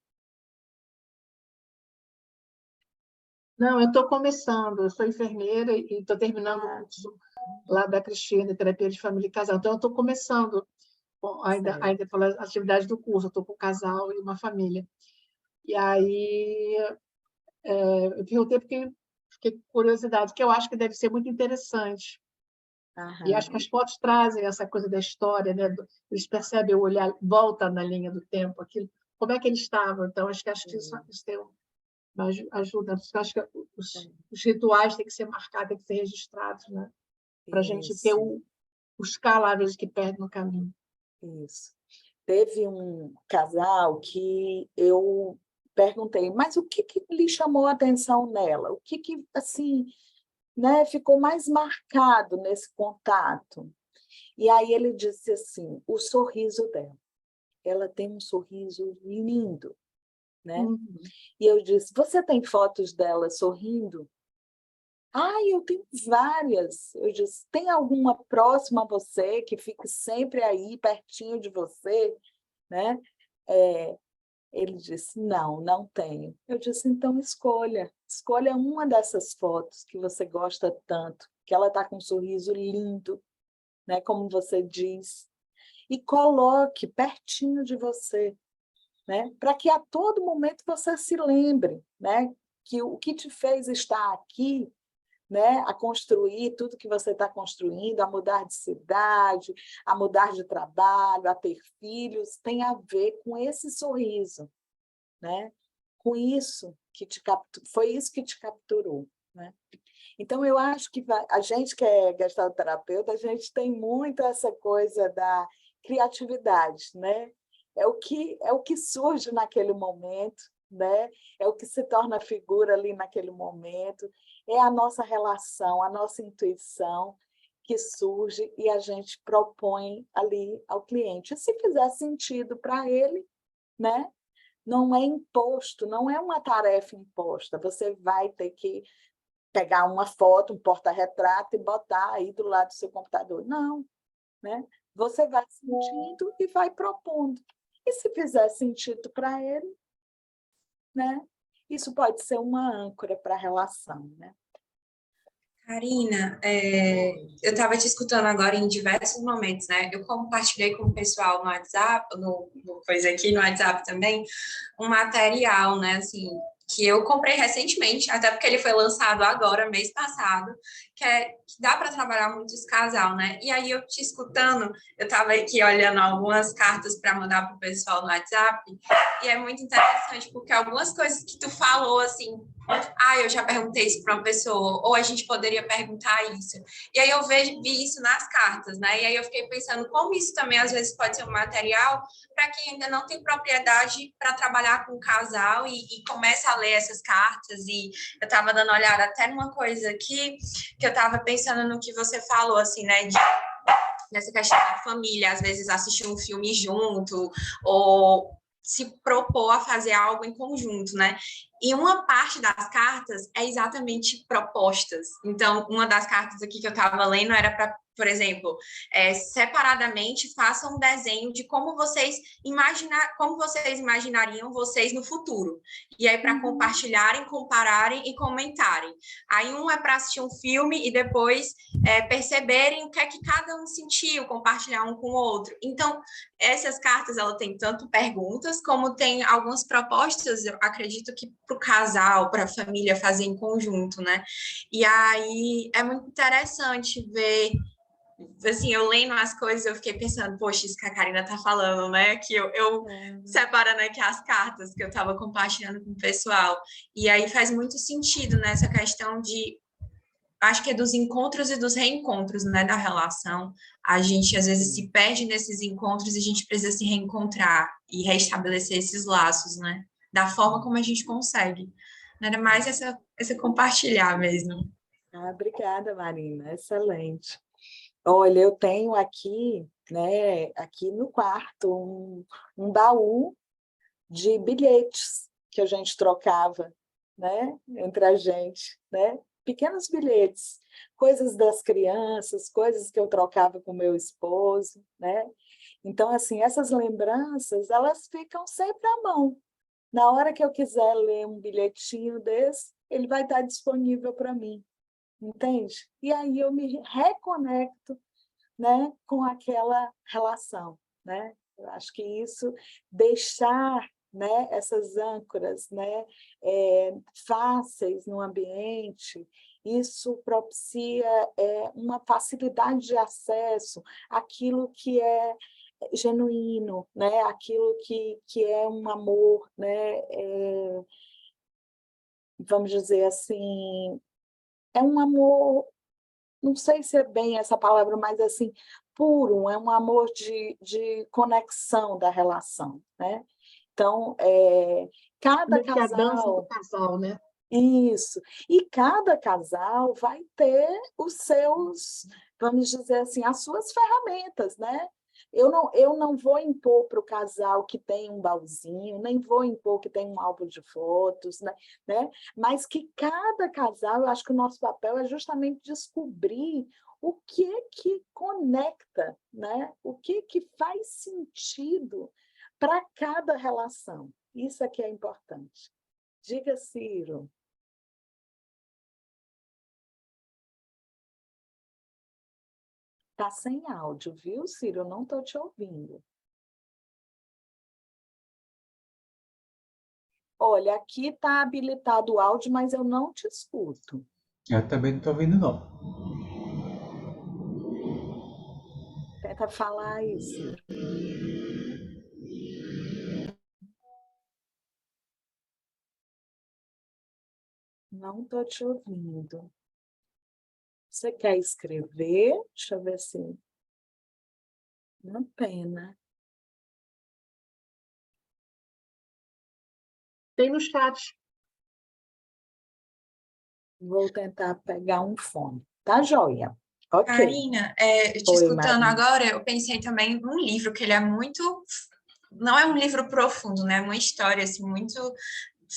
Não, eu estou começando, eu sou enfermeira e estou terminando o curso lá da Cristina, terapia de família e casal. Então, eu estou começando ainda pelas atividades do curso, eu estou com um casal e uma família. E aí, eu perguntei porque fiquei com curiosidade, que eu acho que deve ser muito interessante. E acho que as fotos trazem essa coisa da história, né? Eles percebem o olhar, volta na linha do tempo, aquilo, como é que eles estavam. Então, acho que isso tem uma ajuda. Acho que os rituais têm que ser marcados, têm que ser registrados, né? Para a gente ter os caláveis que perde no caminho. Isso. Teve um casal que eu perguntei, mas o que lhe chamou a atenção nela? O que assim, né, ficou mais marcado nesse contato? E aí ele disse assim, o sorriso dela. Ela tem um sorriso lindo, né? E eu disse, você tem fotos dela sorrindo? Eu tenho várias. Eu disse, tem alguma próxima a você, que fique sempre aí, pertinho de você? Né? Ele disse, não tenho. Eu disse, então escolha uma dessas fotos que você gosta tanto, que ela está com um sorriso lindo, né? Como você diz, e coloque pertinho de você, né? Para que a todo momento você se lembre, né? Que o que te fez estar aqui, né, a construir tudo que você está construindo, a mudar de cidade, a mudar de trabalho, a ter filhos, tem a ver com esse sorriso, né? Com isso que foi isso que te capturou, né? Então, eu acho que a gente que é gestalterapeuta, a gente tem muito essa coisa da criatividade, né? É o que surge naquele momento, né? É o que se torna figura ali naquele momento, é a nossa relação, a nossa intuição que surge e a gente propõe ali ao cliente. E se fizer sentido para ele, né? Não é imposto, não é uma tarefa imposta, você vai ter que pegar uma foto, um porta-retrato e botar aí do lado do seu computador. Não, né? Você vai sentindo e vai propondo. E se fizer sentido para ele, né? Isso pode ser uma âncora para a relação, né? Karina, eu estava te escutando agora em diversos momentos, né? Eu compartilhei com o pessoal no WhatsApp, coisa aqui no WhatsApp também, um material, né? Assim, que eu comprei recentemente, até porque ele foi lançado agora, mês passado, que dá para trabalhar muito esse casal, né? E aí eu te escutando, eu estava aqui olhando algumas cartas para mandar para o pessoal no WhatsApp, e é muito interessante, porque algumas coisas que tu falou, assim, eu já perguntei isso para uma pessoa, ou a gente poderia perguntar isso. E aí eu vi isso nas cartas, né? E aí eu fiquei pensando como isso também às vezes pode ser um material para quem ainda não tem propriedade para trabalhar com o casal e começa a ler essas cartas. E eu estava dando uma olhada até numa coisa aqui, que eu estava pensando no que você falou, assim, né? Nessa questão da família, às vezes assistir um filme junto, ou se propor a fazer algo em conjunto, né? E uma parte das cartas é exatamente propostas. Então, uma das cartas aqui que eu estava lendo era para, por exemplo, separadamente façam um desenho de como vocês imaginariam vocês no futuro. E aí, para compartilharem, compararem e comentarem. Aí, um é para assistir um filme e depois perceberem o que é que cada um sentiu, compartilhar um com o outro. Então, essas cartas, ela tem tanto perguntas, como tem algumas propostas, eu acredito que para o casal, para a família fazer em conjunto, né? E aí é muito interessante ver, assim, eu lendo as coisas, eu fiquei pensando, poxa, isso que a Karina tá falando, né? Que eu separando aqui as cartas que eu estava compartilhando com o pessoal. E aí faz muito sentido nessa questão de, acho que é dos encontros e dos reencontros, né, da relação. A gente, às vezes, se perde nesses encontros e a gente precisa se reencontrar e restabelecer esses laços, né? Da forma como a gente consegue. Não era mais essa compartilhar mesmo. Obrigada, Marina. Excelente. Olha, eu tenho aqui, né, aqui no quarto, um baú de bilhetes que a gente trocava, né, entre a gente, né? Pequenos bilhetes, coisas das crianças, coisas que eu trocava com meu esposo, né? Então, assim, essas lembranças, elas ficam sempre à mão. Na hora que eu quiser ler um bilhetinho desse, ele vai estar disponível para mim, entende? E aí eu me reconecto, né, com aquela relação, né? Eu acho que isso, deixar, né, essas âncoras, né, fáceis no ambiente, isso propicia uma facilidade de acesso àquilo que é genuíno, né? Aquilo que é um amor, né? Vamos dizer assim, é um amor, não sei se é bem essa palavra, mas assim, puro, é um amor de conexão da relação, né? Então, cada Meio que a dança do casal... casal, né? Isso. E cada casal vai ter os seus, vamos dizer assim, as suas ferramentas, né? Eu não vou impor para o casal que tem um baúzinho, nem vou impor que tem um álbum de fotos, né? Mas que cada casal, eu acho que o nosso papel é justamente descobrir o que conecta, né? O que faz sentido para cada relação. Isso é que é importante. Diga, Ciro. Tá sem áudio, viu, Ciro? Eu não estou te ouvindo. Olha, aqui está habilitado o áudio, mas eu não te escuto. Eu também não estou ouvindo, não. Tenta falar aí, Ciro. Não estou te ouvindo. Você quer escrever? Deixa eu ver se... Uma pena. Tem no chat. Vou tentar pegar um fone. Tá, joia? Ok. Karina, te Oi, escutando Marina. agora, eu pensei também num livro que ele é muito... Não é um livro profundo, né? É uma história, assim, muito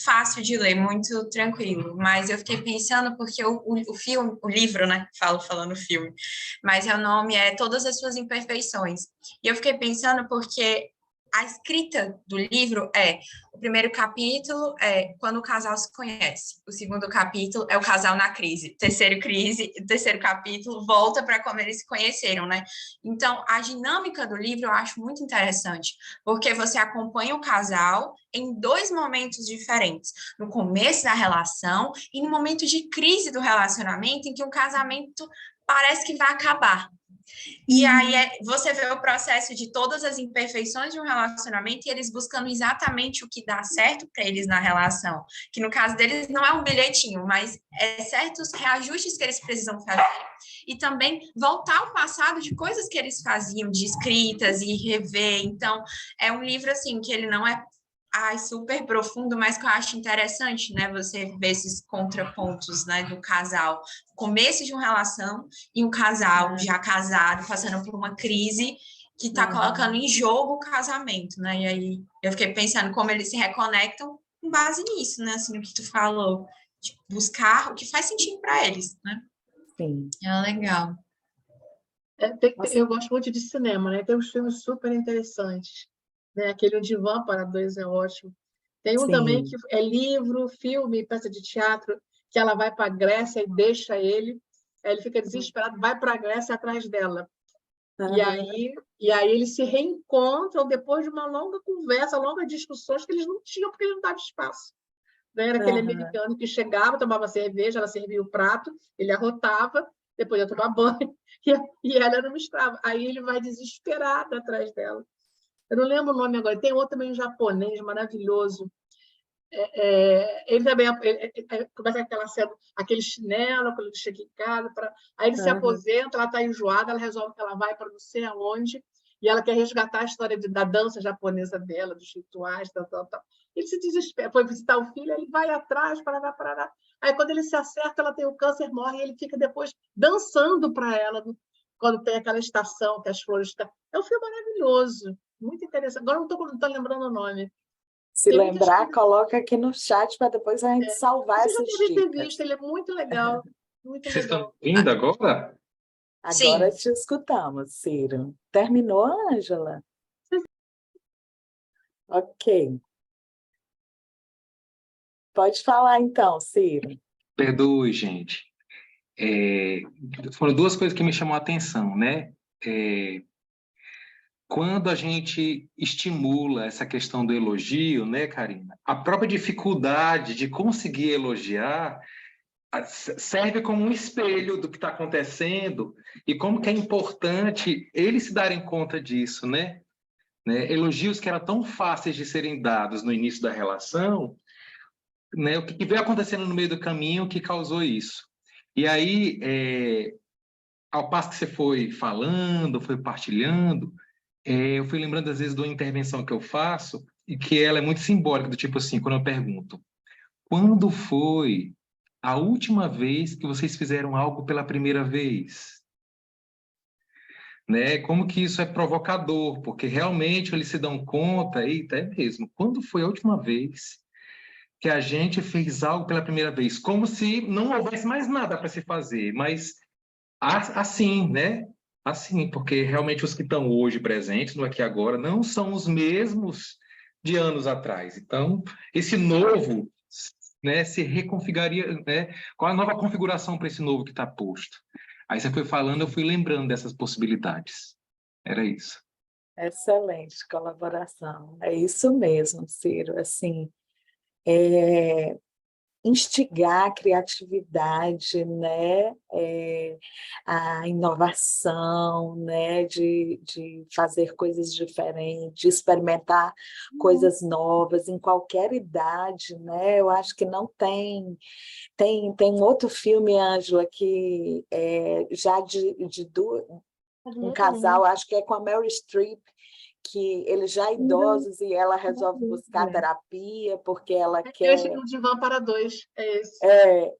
fácil de ler, muito tranquilo. Mas eu fiquei pensando porque o filme, o livro, né? Falando filme, mas o nome é Todas as Suas Imperfeições. E eu fiquei pensando porque a escrita do livro o primeiro capítulo é quando o casal se conhece, o segundo capítulo é o casal na crise, o terceiro capítulo volta para como eles se conheceram, né? Então, a dinâmica do livro eu acho muito interessante, porque você acompanha o casal em dois momentos diferentes, no começo da relação e no momento de crise do relacionamento, em que o casamento parece que vai acabar. E aí você vê o processo de todas as imperfeições de um relacionamento e eles buscando exatamente o que dá certo para eles na relação. Que no caso deles não é um bilhetinho, mas é certos reajustes que eles precisam fazer. E também voltar ao passado de coisas que eles faziam, de escritas e rever. Então, é um livro assim que ele não é super profundo, mas que eu acho interessante, né? Você ver esses contrapontos, né, do casal. Começo de uma relação e um casal já casado, passando por uma crise que está colocando em jogo o casamento, né? E aí eu fiquei pensando como eles se reconectam com base nisso, né? Assim, o que tu falou, de buscar o que faz sentido para eles, né? Sim. É legal. Eu gosto muito de cinema, né? Tem uns filmes super interessantes, né? Aquele O Divã para Dois é ótimo. Tem um também que é livro, filme, peça de teatro, que ela vai para a Grécia e deixa ele, aí ele fica desesperado, vai para a Grécia atrás dela. E aí eles se reencontram depois de uma longa conversa, longas discussões que eles não tinham, porque eles não davam espaço. Né? Era aquele americano que chegava, tomava cerveja, ela servia o prato, ele arrotava, depois ia tomar banho, e ela não misturava. Aí ele vai desesperado atrás dela. Eu não lembro o nome agora. Tem outro também, um japonês maravilhoso. Ele também começa aquela cena, aquele chinelo, quando ele chega em casa. Aí ele se aposenta, ela está enjoada, ela resolve que ela vai para não sei aonde, e ela quer resgatar a história da dança japonesa dela, dos rituais, tal. Ele se desespera, foi visitar o filho, ele vai atrás, parará. Aí, quando ele se acerta, ela tem o câncer, morre, e ele fica depois dançando para ela, quando tem aquela estação que as flores estão. É um filme maravilhoso, muito interessante. Agora não estou lembrando o nome. Se lembrar, coloca aqui no chat para depois a gente salvar Você essas já deve ter dicas. visto, ele é muito legal. Muito Vocês legal. estão vindo agora? Agora Sim. te escutamos, Ciro. Terminou, Ângela? Ok. Pode falar então, Ciro. Perdoe, gente. Foram duas coisas que me chamou a atenção, né? Quando a gente estimula essa questão do elogio, né, Karina? A própria dificuldade de conseguir elogiar serve como um espelho do que está acontecendo e como que é importante eles se darem conta disso, né? Elogios que eram tão fáceis de serem dados no início da relação, né? O que veio acontecendo no meio do caminho que causou isso. E aí, ao passo que você foi falando, foi partilhando, eu fui lembrando às vezes de uma intervenção que eu faço e que ela é muito simbólica, do tipo assim, quando eu pergunto, quando foi a última vez que vocês fizeram algo pela primeira vez? Né? Como que isso é provocador, porque realmente eles se dão conta, eita, é mesmo, quando foi a última vez que a gente fez algo pela primeira vez? Como se não houvesse mais nada para se fazer, mas assim, né? Assim, porque realmente os que estão hoje presentes, no aqui e agora, não são os mesmos de anos atrás. Então, esse novo, né, se reconfiguraria, né? Qual a nova configuração para esse novo que está posto? Aí você foi falando, eu fui lembrando dessas possibilidades. Era isso. Excelente colaboração. É isso mesmo, Ciro. Assim, instigar a criatividade, né? A inovação, né? De fazer coisas diferentes, de experimentar coisas novas em qualquer idade, né? Eu acho que não tem. Tem um outro filme, Ângela, que já um casal, acho que é com a Meryl Streep, que eles já idosos e ela resolve buscar terapia porque ela quer... Esse é o Divã para Dois, é esse.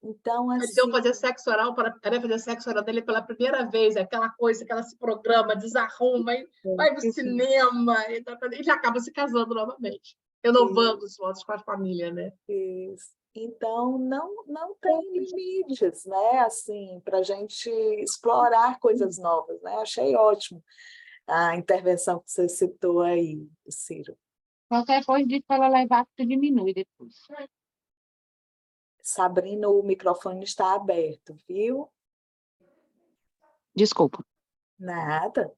Então, assim... Eles iam fazer sexo oral, para fazer sexo oral dele pela primeira vez, aquela coisa que ela se programa, desarruma, vai no cinema, e já acaba se casando novamente, renovando os votos com a família, né? Isso. Então, não tem limites, né? Assim, para a gente explorar coisas novas, né? Achei ótimo. a intervenção que você citou aí, Ciro. Qualquer coisa, diz para ela levar, que diminui depois. Sabrina, o microfone está aberto, viu? Desculpa. Nada.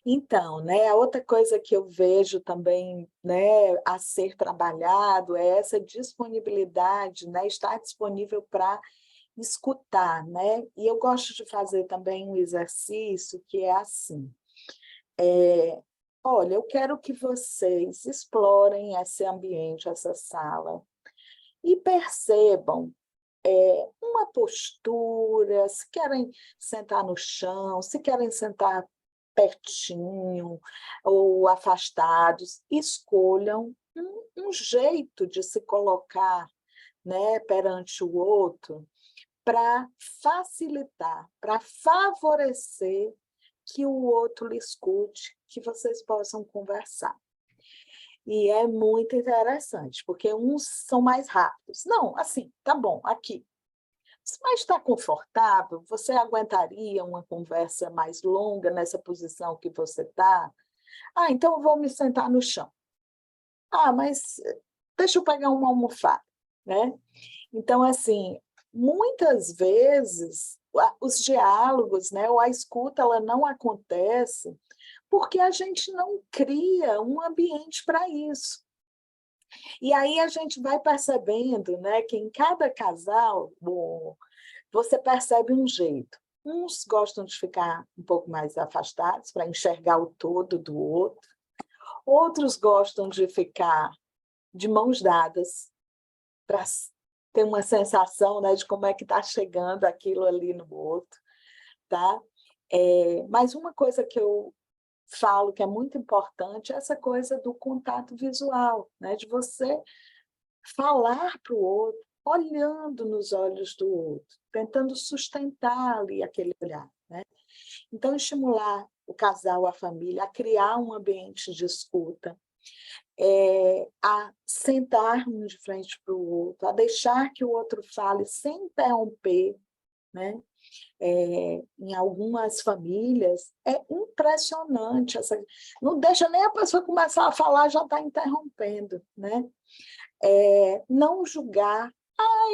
Então, né, a outra coisa que eu vejo também, né, a ser trabalhado é essa disponibilidade, né, estar disponível para escutar, né? E eu gosto de fazer também um exercício que é assim. Olha, eu quero que vocês explorem esse ambiente, essa sala, e percebam uma postura, se querem sentar no chão, se querem sentar pertinho ou afastados, escolham um jeito de se colocar, né, perante o outro para facilitar, para favorecer que o outro lhe escute, que vocês possam conversar. E é muito interessante, porque uns são mais rápidos. Não, assim, tá bom, aqui. Mas está confortável? Você aguentaria uma conversa mais longa nessa posição que você está? Ah, então eu vou me sentar no chão. Ah, mas deixa eu pegar uma almofada, né? Então, assim, muitas vezes os diálogos, né, ou a escuta, ela não acontece porque a gente não cria um ambiente para isso. E aí a gente vai percebendo, né, que em cada casal você percebe um jeito. Uns gostam de ficar um pouco mais afastados para enxergar o todo do outro. Outros gostam de ficar de mãos dadas para ter uma sensação, né, de como é que está chegando aquilo ali no outro. Tá? Mas uma coisa que eu falo que é muito importante é essa coisa do contato visual, né? De você falar para o outro, olhando nos olhos do outro, tentando sustentar ali aquele olhar, né? Então, estimular o casal, a família, a criar um ambiente de escuta, a sentar um de frente para o outro, a deixar que o outro fale sem interromper, né? Em algumas famílias, é impressionante. Não deixa nem a pessoa começar a falar, já está interrompendo, né? Não julgar,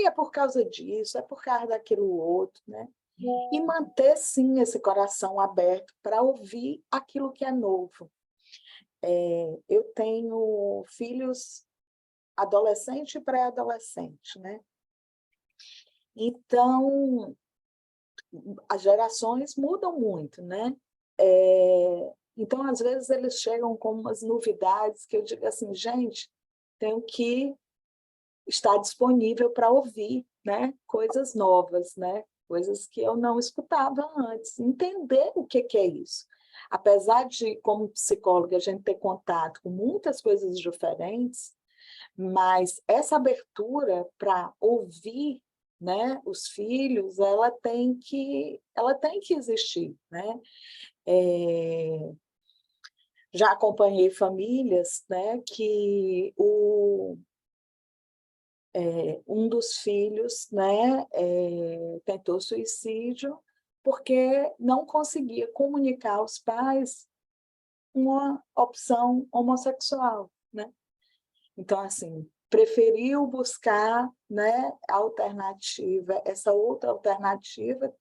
é por causa disso, é por causa daquilo outro, né? E manter, sim, esse coração aberto para ouvir aquilo que é novo. Eu tenho filhos adolescente e pré-adolescente, né? Então, as gerações mudam muito, né? Então, às vezes, eles chegam com umas novidades que eu digo assim, gente, tenho que estar disponível para ouvir, né? Coisas novas, né? Coisas que eu não escutava antes, entender o que é isso. Apesar de, como psicóloga, a gente ter contato com muitas coisas diferentes, mas essa abertura para ouvir, né, os filhos, ela tem que existir, né? Já acompanhei famílias, né, que um dos filhos, né, tentou suicídio porque não conseguia comunicar aos pais uma opção homossexual, né? Então, assim, preferiu buscar, né, alternativa, essa outra alternativa,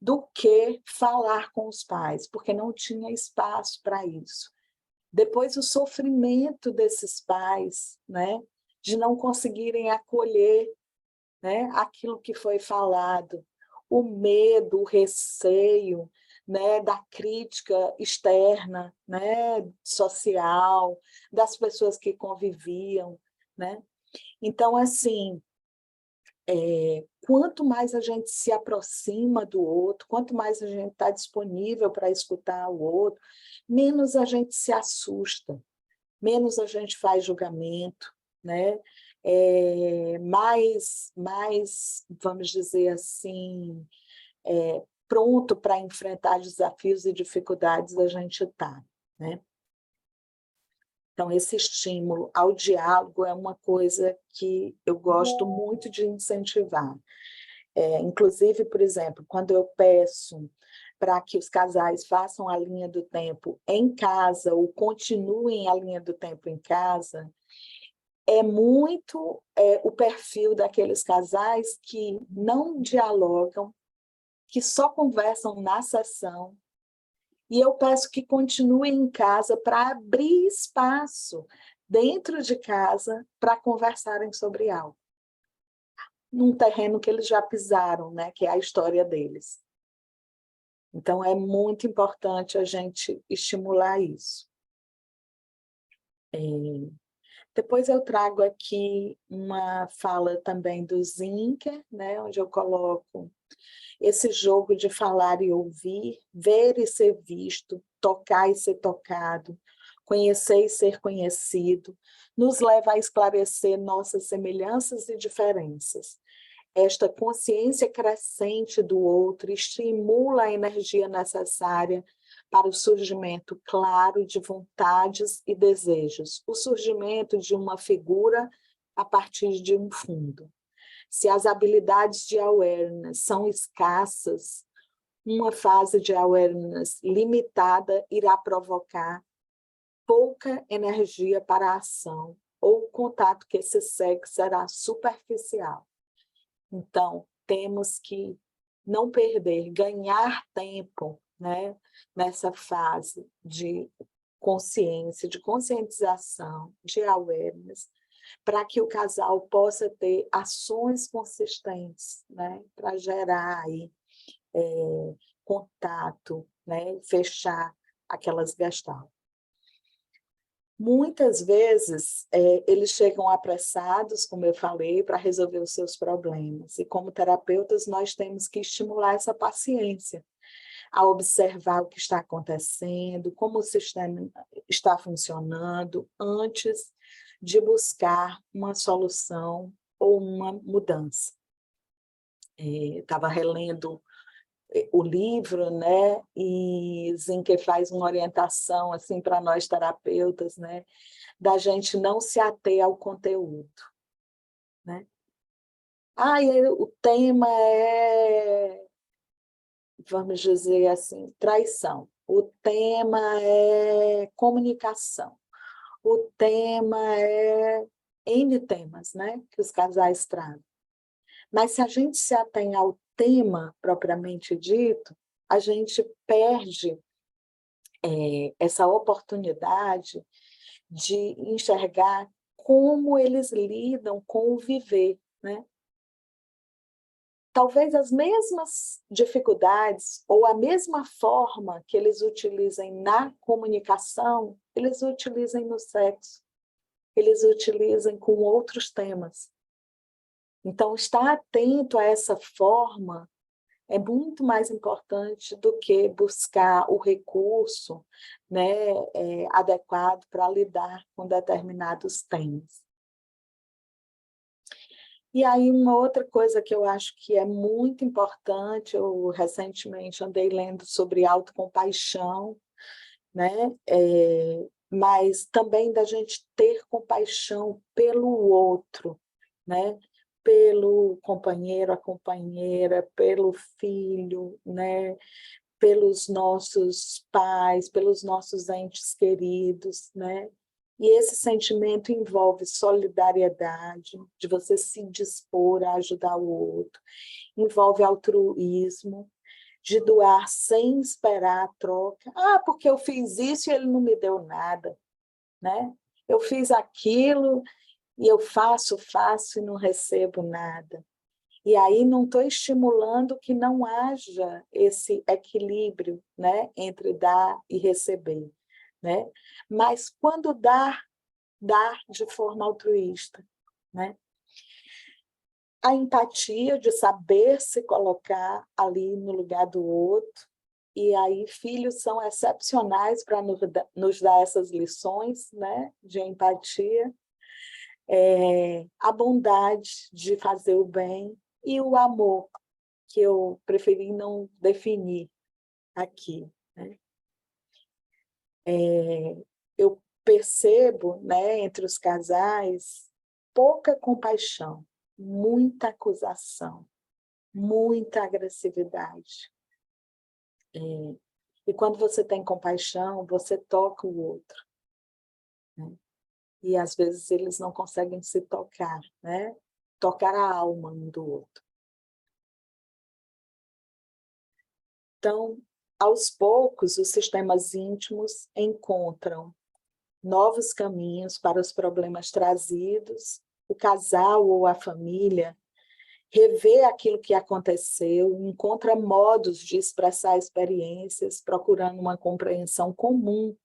do que falar com os pais, porque não tinha espaço para isso. Depois, o sofrimento desses pais, né, de não conseguirem acolher, né, aquilo que foi falado, o medo, o receio, né, da crítica externa, né, social, das pessoas que conviviam, né? Então, assim, quanto mais a gente se aproxima do outro, quanto mais a gente está disponível para escutar o outro, menos a gente se assusta, menos a gente faz julgamento, né? Mais, vamos dizer assim, pronto para enfrentar desafios e dificuldades a gente está, né? Então, esse estímulo ao diálogo é uma coisa que eu gosto muito de incentivar. Inclusive, por exemplo, quando eu peço para que os casais façam a linha do tempo em casa ou continuem a linha do tempo em casa, é muito o perfil daqueles casais que não dialogam, que só conversam na sessão, e eu peço que continuem em casa para abrir espaço dentro de casa para conversarem sobre algo, num terreno que eles já pisaram, né, que é a história deles. Então, é muito importante a gente estimular isso. Depois eu trago aqui uma fala também do Zinker, né, onde eu coloco esse jogo de falar e ouvir, ver e ser visto, tocar e ser tocado, conhecer e ser conhecido, nos leva a esclarecer nossas semelhanças e diferenças. Esta consciência crescente do outro estimula a energia necessária para o surgimento claro de vontades e desejos, o surgimento de uma figura a partir de um fundo. Se as habilidades de awareness são escassas, uma fase de awareness limitada irá provocar pouca energia para a ação, ou o contato que se segue será superficial. Então, temos que não perder, ganhar tempo, né, nessa fase de consciência, de conscientização, de awareness, para que o casal possa ter ações consistentes, né, para gerar aí, contato, né, fechar aquelas gestalt. Muitas vezes, eles chegam apressados, como eu falei, para resolver os seus problemas. E como terapeutas, nós temos que estimular essa paciência, a observar o que está acontecendo, como o sistema está funcionando, antes de buscar uma solução ou uma mudança. Estava relendo o livro, né? E Zinker faz uma orientação assim para nós terapeutas, né? Da gente não se ater ao conteúdo, né? O tema é, vamos dizer assim, traição. O tema é comunicação. O tema é N temas, né? Que os casais trazem. Mas se a gente se atém ao tema propriamente dito, a gente perde essa oportunidade de enxergar como eles lidam com o viver, né? Talvez as mesmas dificuldades ou a mesma forma que eles utilizem na comunicação, eles utilizem no sexo, eles utilizem com outros temas. Então, estar atento a essa forma é muito mais importante do que buscar o recurso, né, adequado para lidar com determinados temas. E aí, uma outra coisa que eu acho que é muito importante, eu recentemente andei lendo sobre autocompaixão, né, mas também da gente ter compaixão pelo outro, né? Pelo companheiro, a companheira, pelo filho, né? Pelos nossos pais, pelos nossos entes queridos, né? E esse sentimento envolve solidariedade, de você se dispor a ajudar o outro, envolve altruísmo, de doar sem esperar a troca. Porque eu fiz isso e ele não me deu nada, né? Eu fiz aquilo e eu faço e não recebo nada. E aí não estou estimulando que não haja esse equilíbrio, né, entre dar e receber, né? Mas quando dar de forma altruísta, né? A empatia de saber se colocar ali no lugar do outro, e aí filhos são excepcionais para nos dar essas lições, né, de empatia, a bondade de fazer o bem e o amor, que eu preferi não definir aqui, né? Eu percebo, né, entre os casais, pouca compaixão, muita acusação, muita agressividade. E quando você tem compaixão, você toca o outro, né? E às vezes eles não conseguem se tocar, né? Tocar a alma um do outro. Então, aos poucos, os sistemas íntimos encontram novos caminhos para os problemas trazidos, o casal ou a família revê aquilo que aconteceu, encontra modos de expressar experiências, procurando uma compreensão comum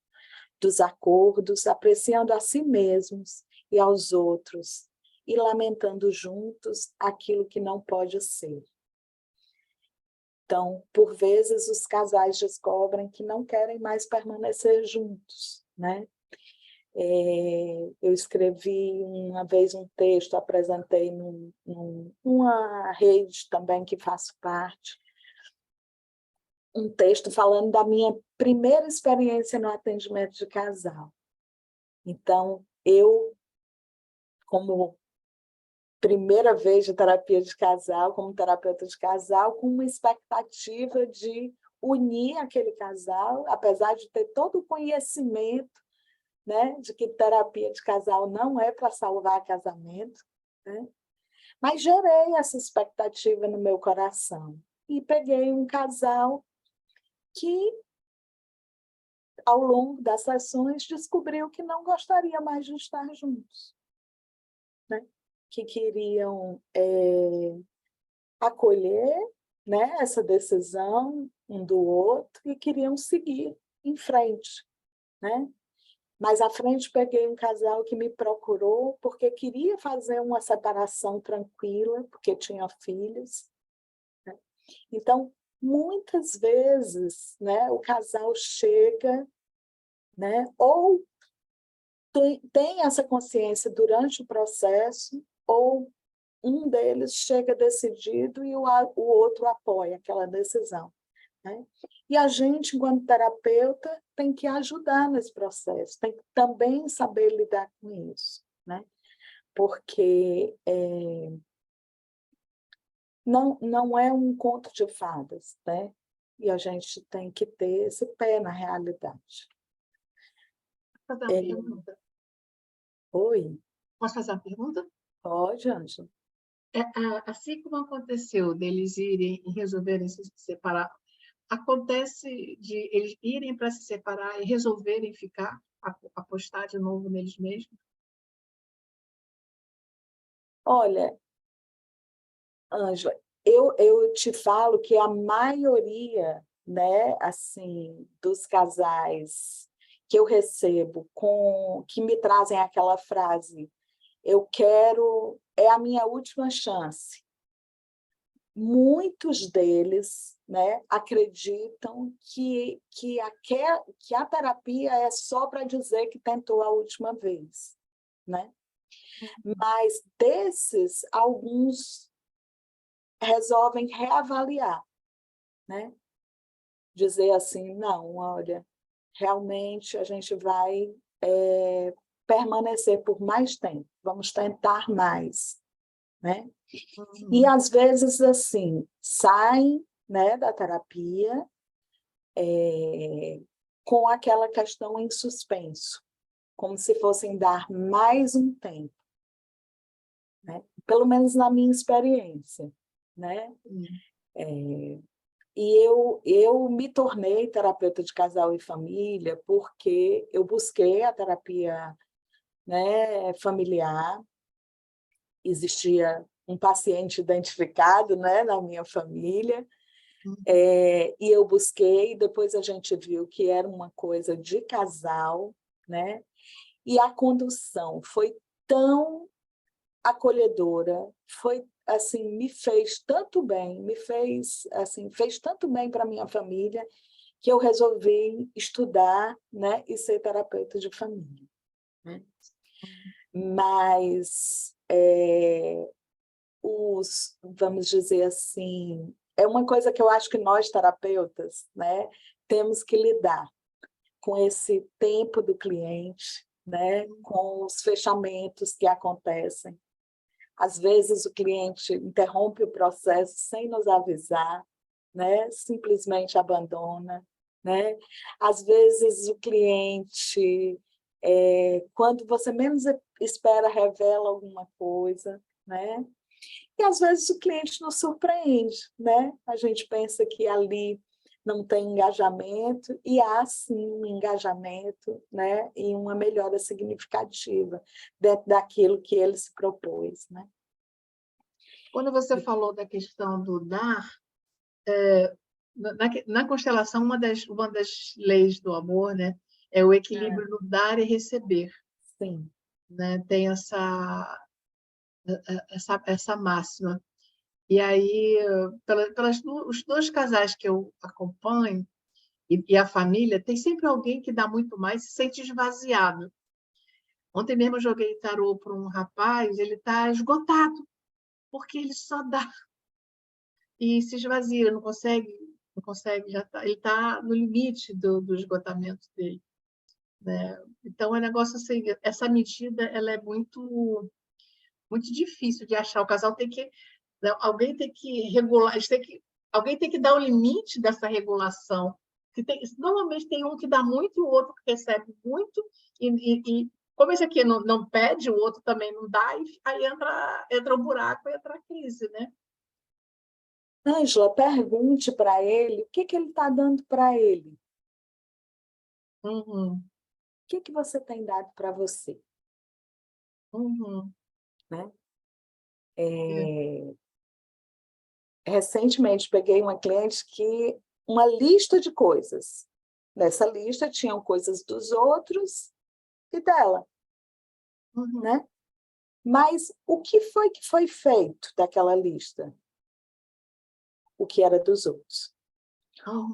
dos acordos, apreciando a si mesmos e aos outros, e lamentando juntos aquilo que não pode ser. Então, por vezes, os casais descobrem que não querem mais permanecer juntos, né? Eu escrevi uma vez um texto, apresentei numa rede também que faço parte, um texto falando da minha primeira experiência no atendimento de casal. Então, eu, como primeira vez de terapia de casal, como terapeuta de casal, com uma expectativa de unir aquele casal, apesar de ter todo o conhecimento, né, de que terapia de casal não é para salvar casamento, né? Mas gerei essa expectativa no meu coração e peguei um casal que, ao longo das sessões, descobriu que não gostaria mais de estar juntos, né? Que queriam acolher, né, essa decisão um do outro e queriam seguir em frente, né? Mais à frente, peguei um casal que me procurou porque queria fazer uma separação tranquila, porque tinha filhos, né? Então, muitas vezes, né, o casal chega, né, ou tem essa consciência durante o processo, ou um deles chega decidido e o outro apoia aquela decisão, né? E a gente, enquanto terapeuta, tem que ajudar nesse processo, tem que também saber lidar com isso, né? Porque não é um conto de fadas, né? E a gente tem que ter esse pé na realidade. Posso fazer uma pergunta? Oi? Posso fazer uma pergunta? Pode, Ângela. Assim como aconteceu deles irem e resolverem se separar, acontece de eles irem para se separar e resolverem ficar, apostar de novo neles mesmos? Olha, Ângela, eu te falo que a maioria, né, assim, dos casais que eu recebo que me trazem aquela frase, eu quero, é a minha última chance. Muitos deles, né, acreditam que a terapia é só para dizer que tentou a última vez, né? Mas desses, alguns resolvem reavaliar, né? Dizer assim, não, olha, realmente a gente vai permanecer por mais tempo, vamos tentar mais, né? E às vezes assim, saem, né, da terapia com aquela questão em suspenso, como se fossem dar mais um tempo, né? Pelo menos na minha experiência, né? E eu me tornei terapeuta de casal e família porque eu busquei a terapia, né, familiar. Existia um paciente identificado, né, na minha família, e eu busquei, depois a gente viu que era uma coisa de casal, né? E a condução foi tão acolhedora, foi assim, me fez tanto bem, fez tanto bem para minha família, que eu resolvi estudar, né, e ser terapeuta de família, né? Mas vamos dizer assim, é uma coisa que eu acho que nós terapeutas, né, temos que lidar com esse tempo do cliente, né, com os fechamentos que acontecem, Às vezes o cliente interrompe o processo sem nos avisar, né? Simplesmente abandona, né? Às vezes o cliente, quando você menos espera, revela alguma coisa, né? E às vezes o cliente nos surpreende, né? A gente pensa que ali não tem engajamento, e há sim um engajamento, né? E uma melhora significativa dentro daquilo que ele se propôs, né? Quando você falou da questão do dar, na constelação, uma das leis do amor, né, é o equilíbrio no dar e receber. Sim. Né? Tem essa máxima. E aí, os dois casais que eu acompanho, e a família, tem sempre alguém que dá muito mais e se sente esvaziado. Ontem mesmo eu joguei tarô para um rapaz, ele está esgotado, porque ele só dá e se esvazia, não consegue, ele está no limite do esgotamento dele. Né? Então, é um negócio assim, essa medida ela é muito, muito difícil de achar. O casal tem que, alguém tem que regular, alguém tem que dar o limite dessa regulação. Normalmente tem um que dá muito e o outro que recebe muito, e como esse aqui não pede, o outro também não dá, e aí entra o buraco e entra a crise, né? Ângela, pergunte para ele o que ele está dando para ele. Uhum. O que você tem dado para você? Uhum. Né? Recentemente, peguei uma cliente que uma lista de coisas. Nessa lista tinham coisas dos outros e dela. Uhum. Né? Mas o que foi feito daquela lista? O que era dos outros.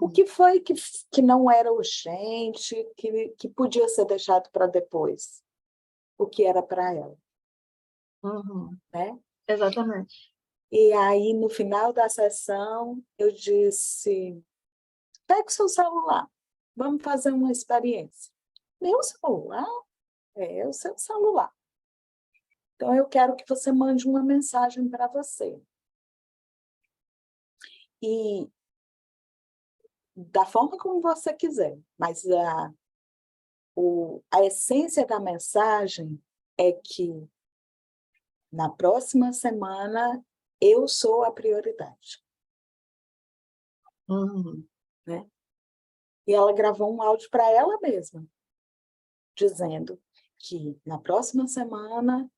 O que foi que não era urgente, que podia ser deixado para depois? O que era para ela. Uhum. Né? Exatamente. E aí, no final da sessão, eu disse, pega o seu celular, vamos fazer uma experiência. Meu celular? É o seu celular. Então, eu quero que você mande uma mensagem para você. E da forma como você quiser, mas a essência da mensagem é que na próxima semana eu sou a prioridade. Uhum. Né? E ela gravou um áudio para ela mesma, dizendo que na próxima semana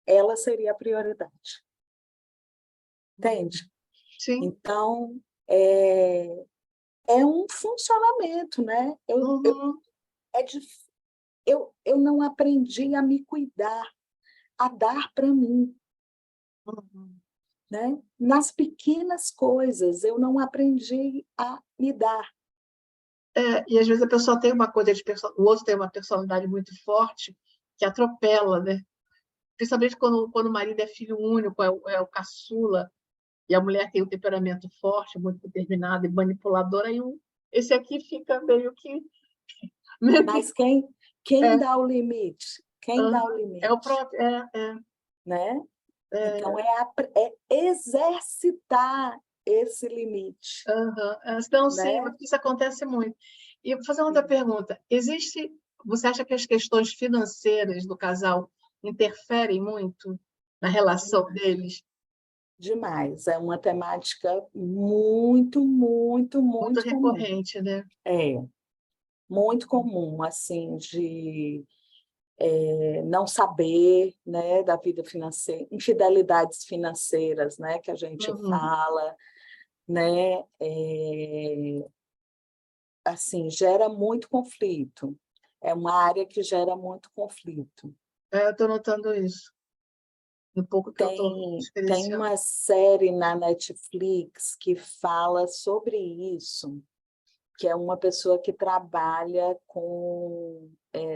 ela seria a prioridade. Entende? Sim. Então, é um funcionamento, né? Uhum. Eu não aprendi a me cuidar, a dar para mim. Uhum. Né? Nas pequenas coisas, eu não aprendi a me dar. E às vezes a pessoa tem uma coisa o outro tem uma personalidade muito forte que atropela, né? Principalmente quando o marido é filho único, é o caçula, e a mulher tem um temperamento forte, muito determinado e manipulador, aí esse aqui fica meio que... Mas quem dá o limite? Quem dá o limite? É o próprio... Né? Então, é exercitar esse limite. Então, né? sim, isso acontece muito. E vou fazer uma outra pergunta. Você acha que as questões financeiras do casal interferem muito na relação deles? Demais. É uma temática muito, muito, Muito muito comum. recorrente, né? Muito comum, assim, de não saber, né, da vida financeira, infidelidades financeiras, né, que a gente fala, né, assim, gera muito conflito. É uma área que gera muito conflito. Eu estou notando isso. Um pouco que eu estou Tem experienciando. uma série na Netflix que fala sobre isso, que é uma pessoa que trabalha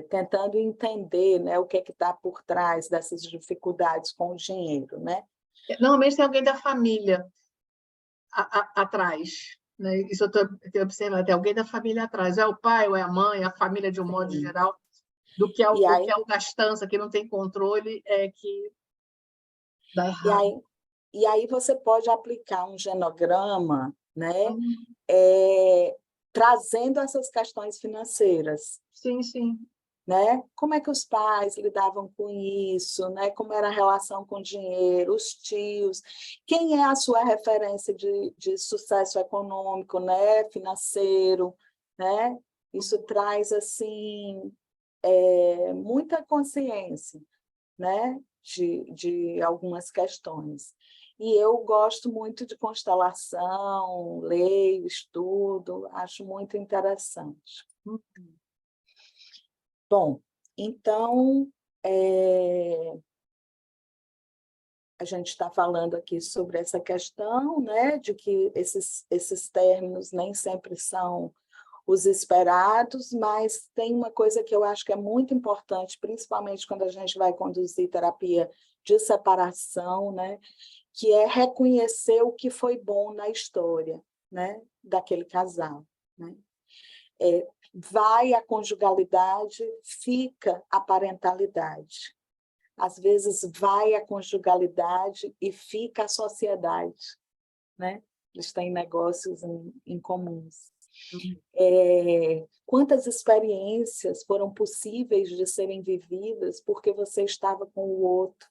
tentando entender, né, o que está por trás dessas dificuldades com o dinheiro. Né? Normalmente tem alguém da família atrás. Né? Isso eu tenho observado, tem alguém da família atrás. É o pai, ou é a mãe, a família de um modo geral, do que é o gastança, que não tem controle, que Dá E errado. aí, e aí você pode aplicar um genograma, né, trazendo essas questões financeiras. Sim, sim. Né? Como é que os pais lidavam com isso, né? Como era a relação com o dinheiro, os tios, quem é a sua referência de sucesso econômico, né? Financeiro, né? Isso traz assim muita consciência, né? De algumas questões. E eu gosto muito de constelação, leio, estudo, acho muito interessante. Bom, então, a gente está falando aqui sobre essa questão, né, de que esses términos nem sempre são os esperados, mas tem uma coisa que eu acho que é muito importante, principalmente quando a gente vai conduzir terapia de separação, né, que é reconhecer o que foi bom na história, né, daquele casal, né? Vai a conjugalidade, fica a parentalidade. Às vezes vai a conjugalidade e fica a sociedade, né? Eles têm negócios em comuns. Quantas experiências foram possíveis de serem vividas porque você estava com o outro?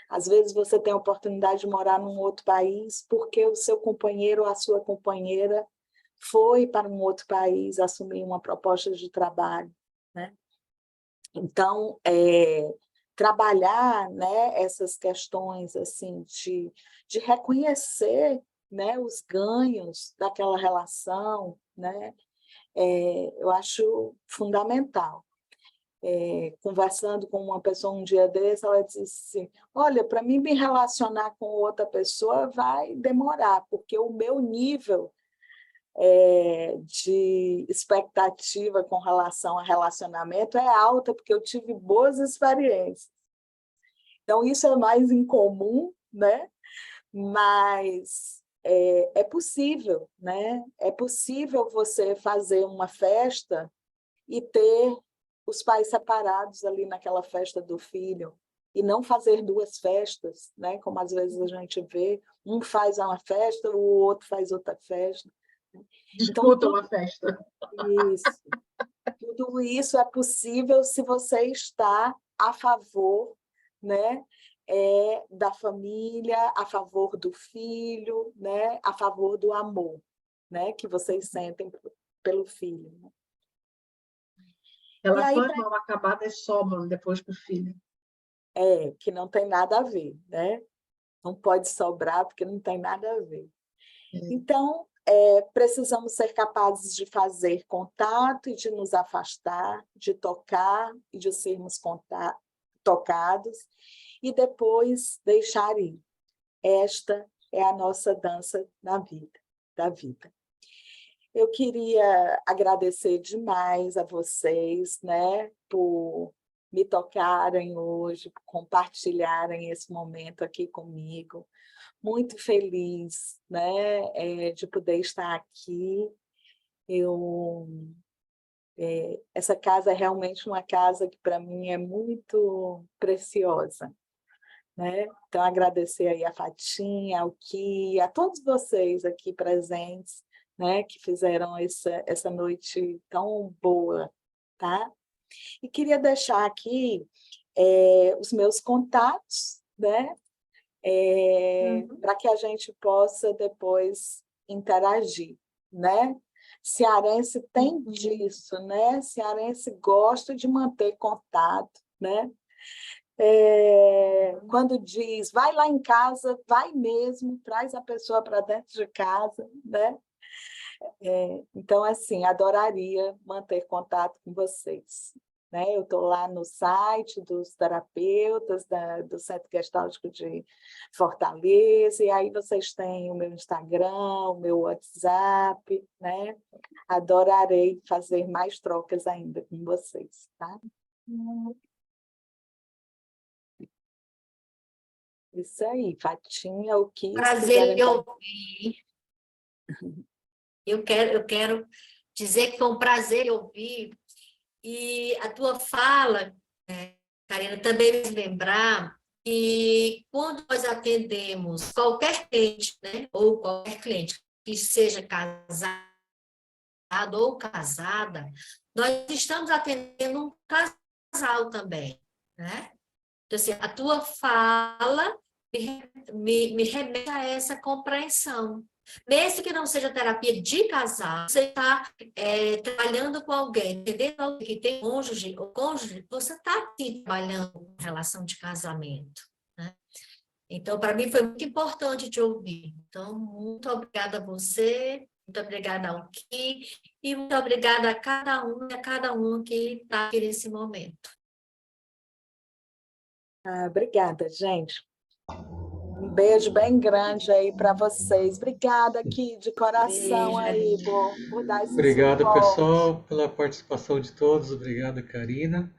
Às vezes você tem a oportunidade de morar num outro país porque o seu companheiro ou a sua companheira foi para um outro país assumir uma proposta de trabalho, né? Então, trabalhar, né, essas questões assim, de reconhecer, né, os ganhos daquela relação, né, eu acho fundamental. Conversando com uma pessoa um dia desse, ela disse assim, olha, para mim me relacionar com outra pessoa vai demorar, porque o meu nível de expectativa com relação a relacionamento é alta, porque eu tive boas experiências. Então, isso é mais incomum, né? Mas é possível, né? É possível você fazer uma festa e ter os pais separados ali naquela festa do filho, e não fazer duas festas, né? Como às vezes a gente vê, um faz uma festa, o outro faz outra festa. Então, Disputa uma festa. isso. Tudo isso é possível se você está a favor, né, da família, a favor do filho, né, a favor do amor, né, que vocês sentem pelo filho. Né? E Elas aí, são mal acabadas e sobram depois para o filho. que não tem nada a ver, né? Não pode sobrar porque não tem nada a ver. Então, precisamos ser capazes de fazer contato e de nos afastar, de tocar e de sermos tocados, e depois deixar ir. Esta é a nossa dança da vida. Eu queria agradecer demais a vocês, né, por me tocarem hoje, por compartilharem esse momento aqui comigo. Muito feliz, né, de poder estar aqui. Essa casa é realmente uma casa que, para mim, é muito preciosa. Né? Então, agradecer aí a Fatinha, ao Ki, a todos vocês aqui presentes, né, que fizeram essa noite tão boa. Tá? E queria deixar aqui os meus contatos, né? Para que a gente possa depois interagir, né? Cearense tem disso, né? Cearense gosta de manter contato, né? Quando diz, vai lá em casa, vai mesmo, traz a pessoa para dentro de casa, né? Então, assim, adoraria manter contato com vocês. Né? Eu estou lá no site dos terapeutas do Centro Gestáltico de Fortaleza, e aí vocês têm o meu Instagram, o meu WhatsApp, né? Adorarei fazer mais trocas ainda com vocês, tá? Isso aí, Fatinha, o que Prazer em ouvir. Eu quero dizer que foi um prazer ouvir. E a tua fala, Karina, também me lembrar que quando nós atendemos qualquer cliente, né, ou qualquer cliente que seja casado ou casada, nós estamos atendendo um casal também, né? Então, assim, a tua fala me remete a essa compreensão. Mesmo que não seja terapia de casal, você está trabalhando com alguém, entendendo alguém que tem cônjuge ou cônjuge, você está trabalhando com relação de casamento, né? Então, para mim, foi muito importante te ouvir. Então, muito obrigada a você, muito obrigada ao Ki, e muito obrigada a cada um e a cada uma que está aqui nesse momento. Obrigada, gente. Um beijo bem grande aí para vocês. Obrigada aqui de coração Beijo, aí Aline. por dar esse Obrigado, suporte. pessoal, pela participação de todos. Obrigado, Karina.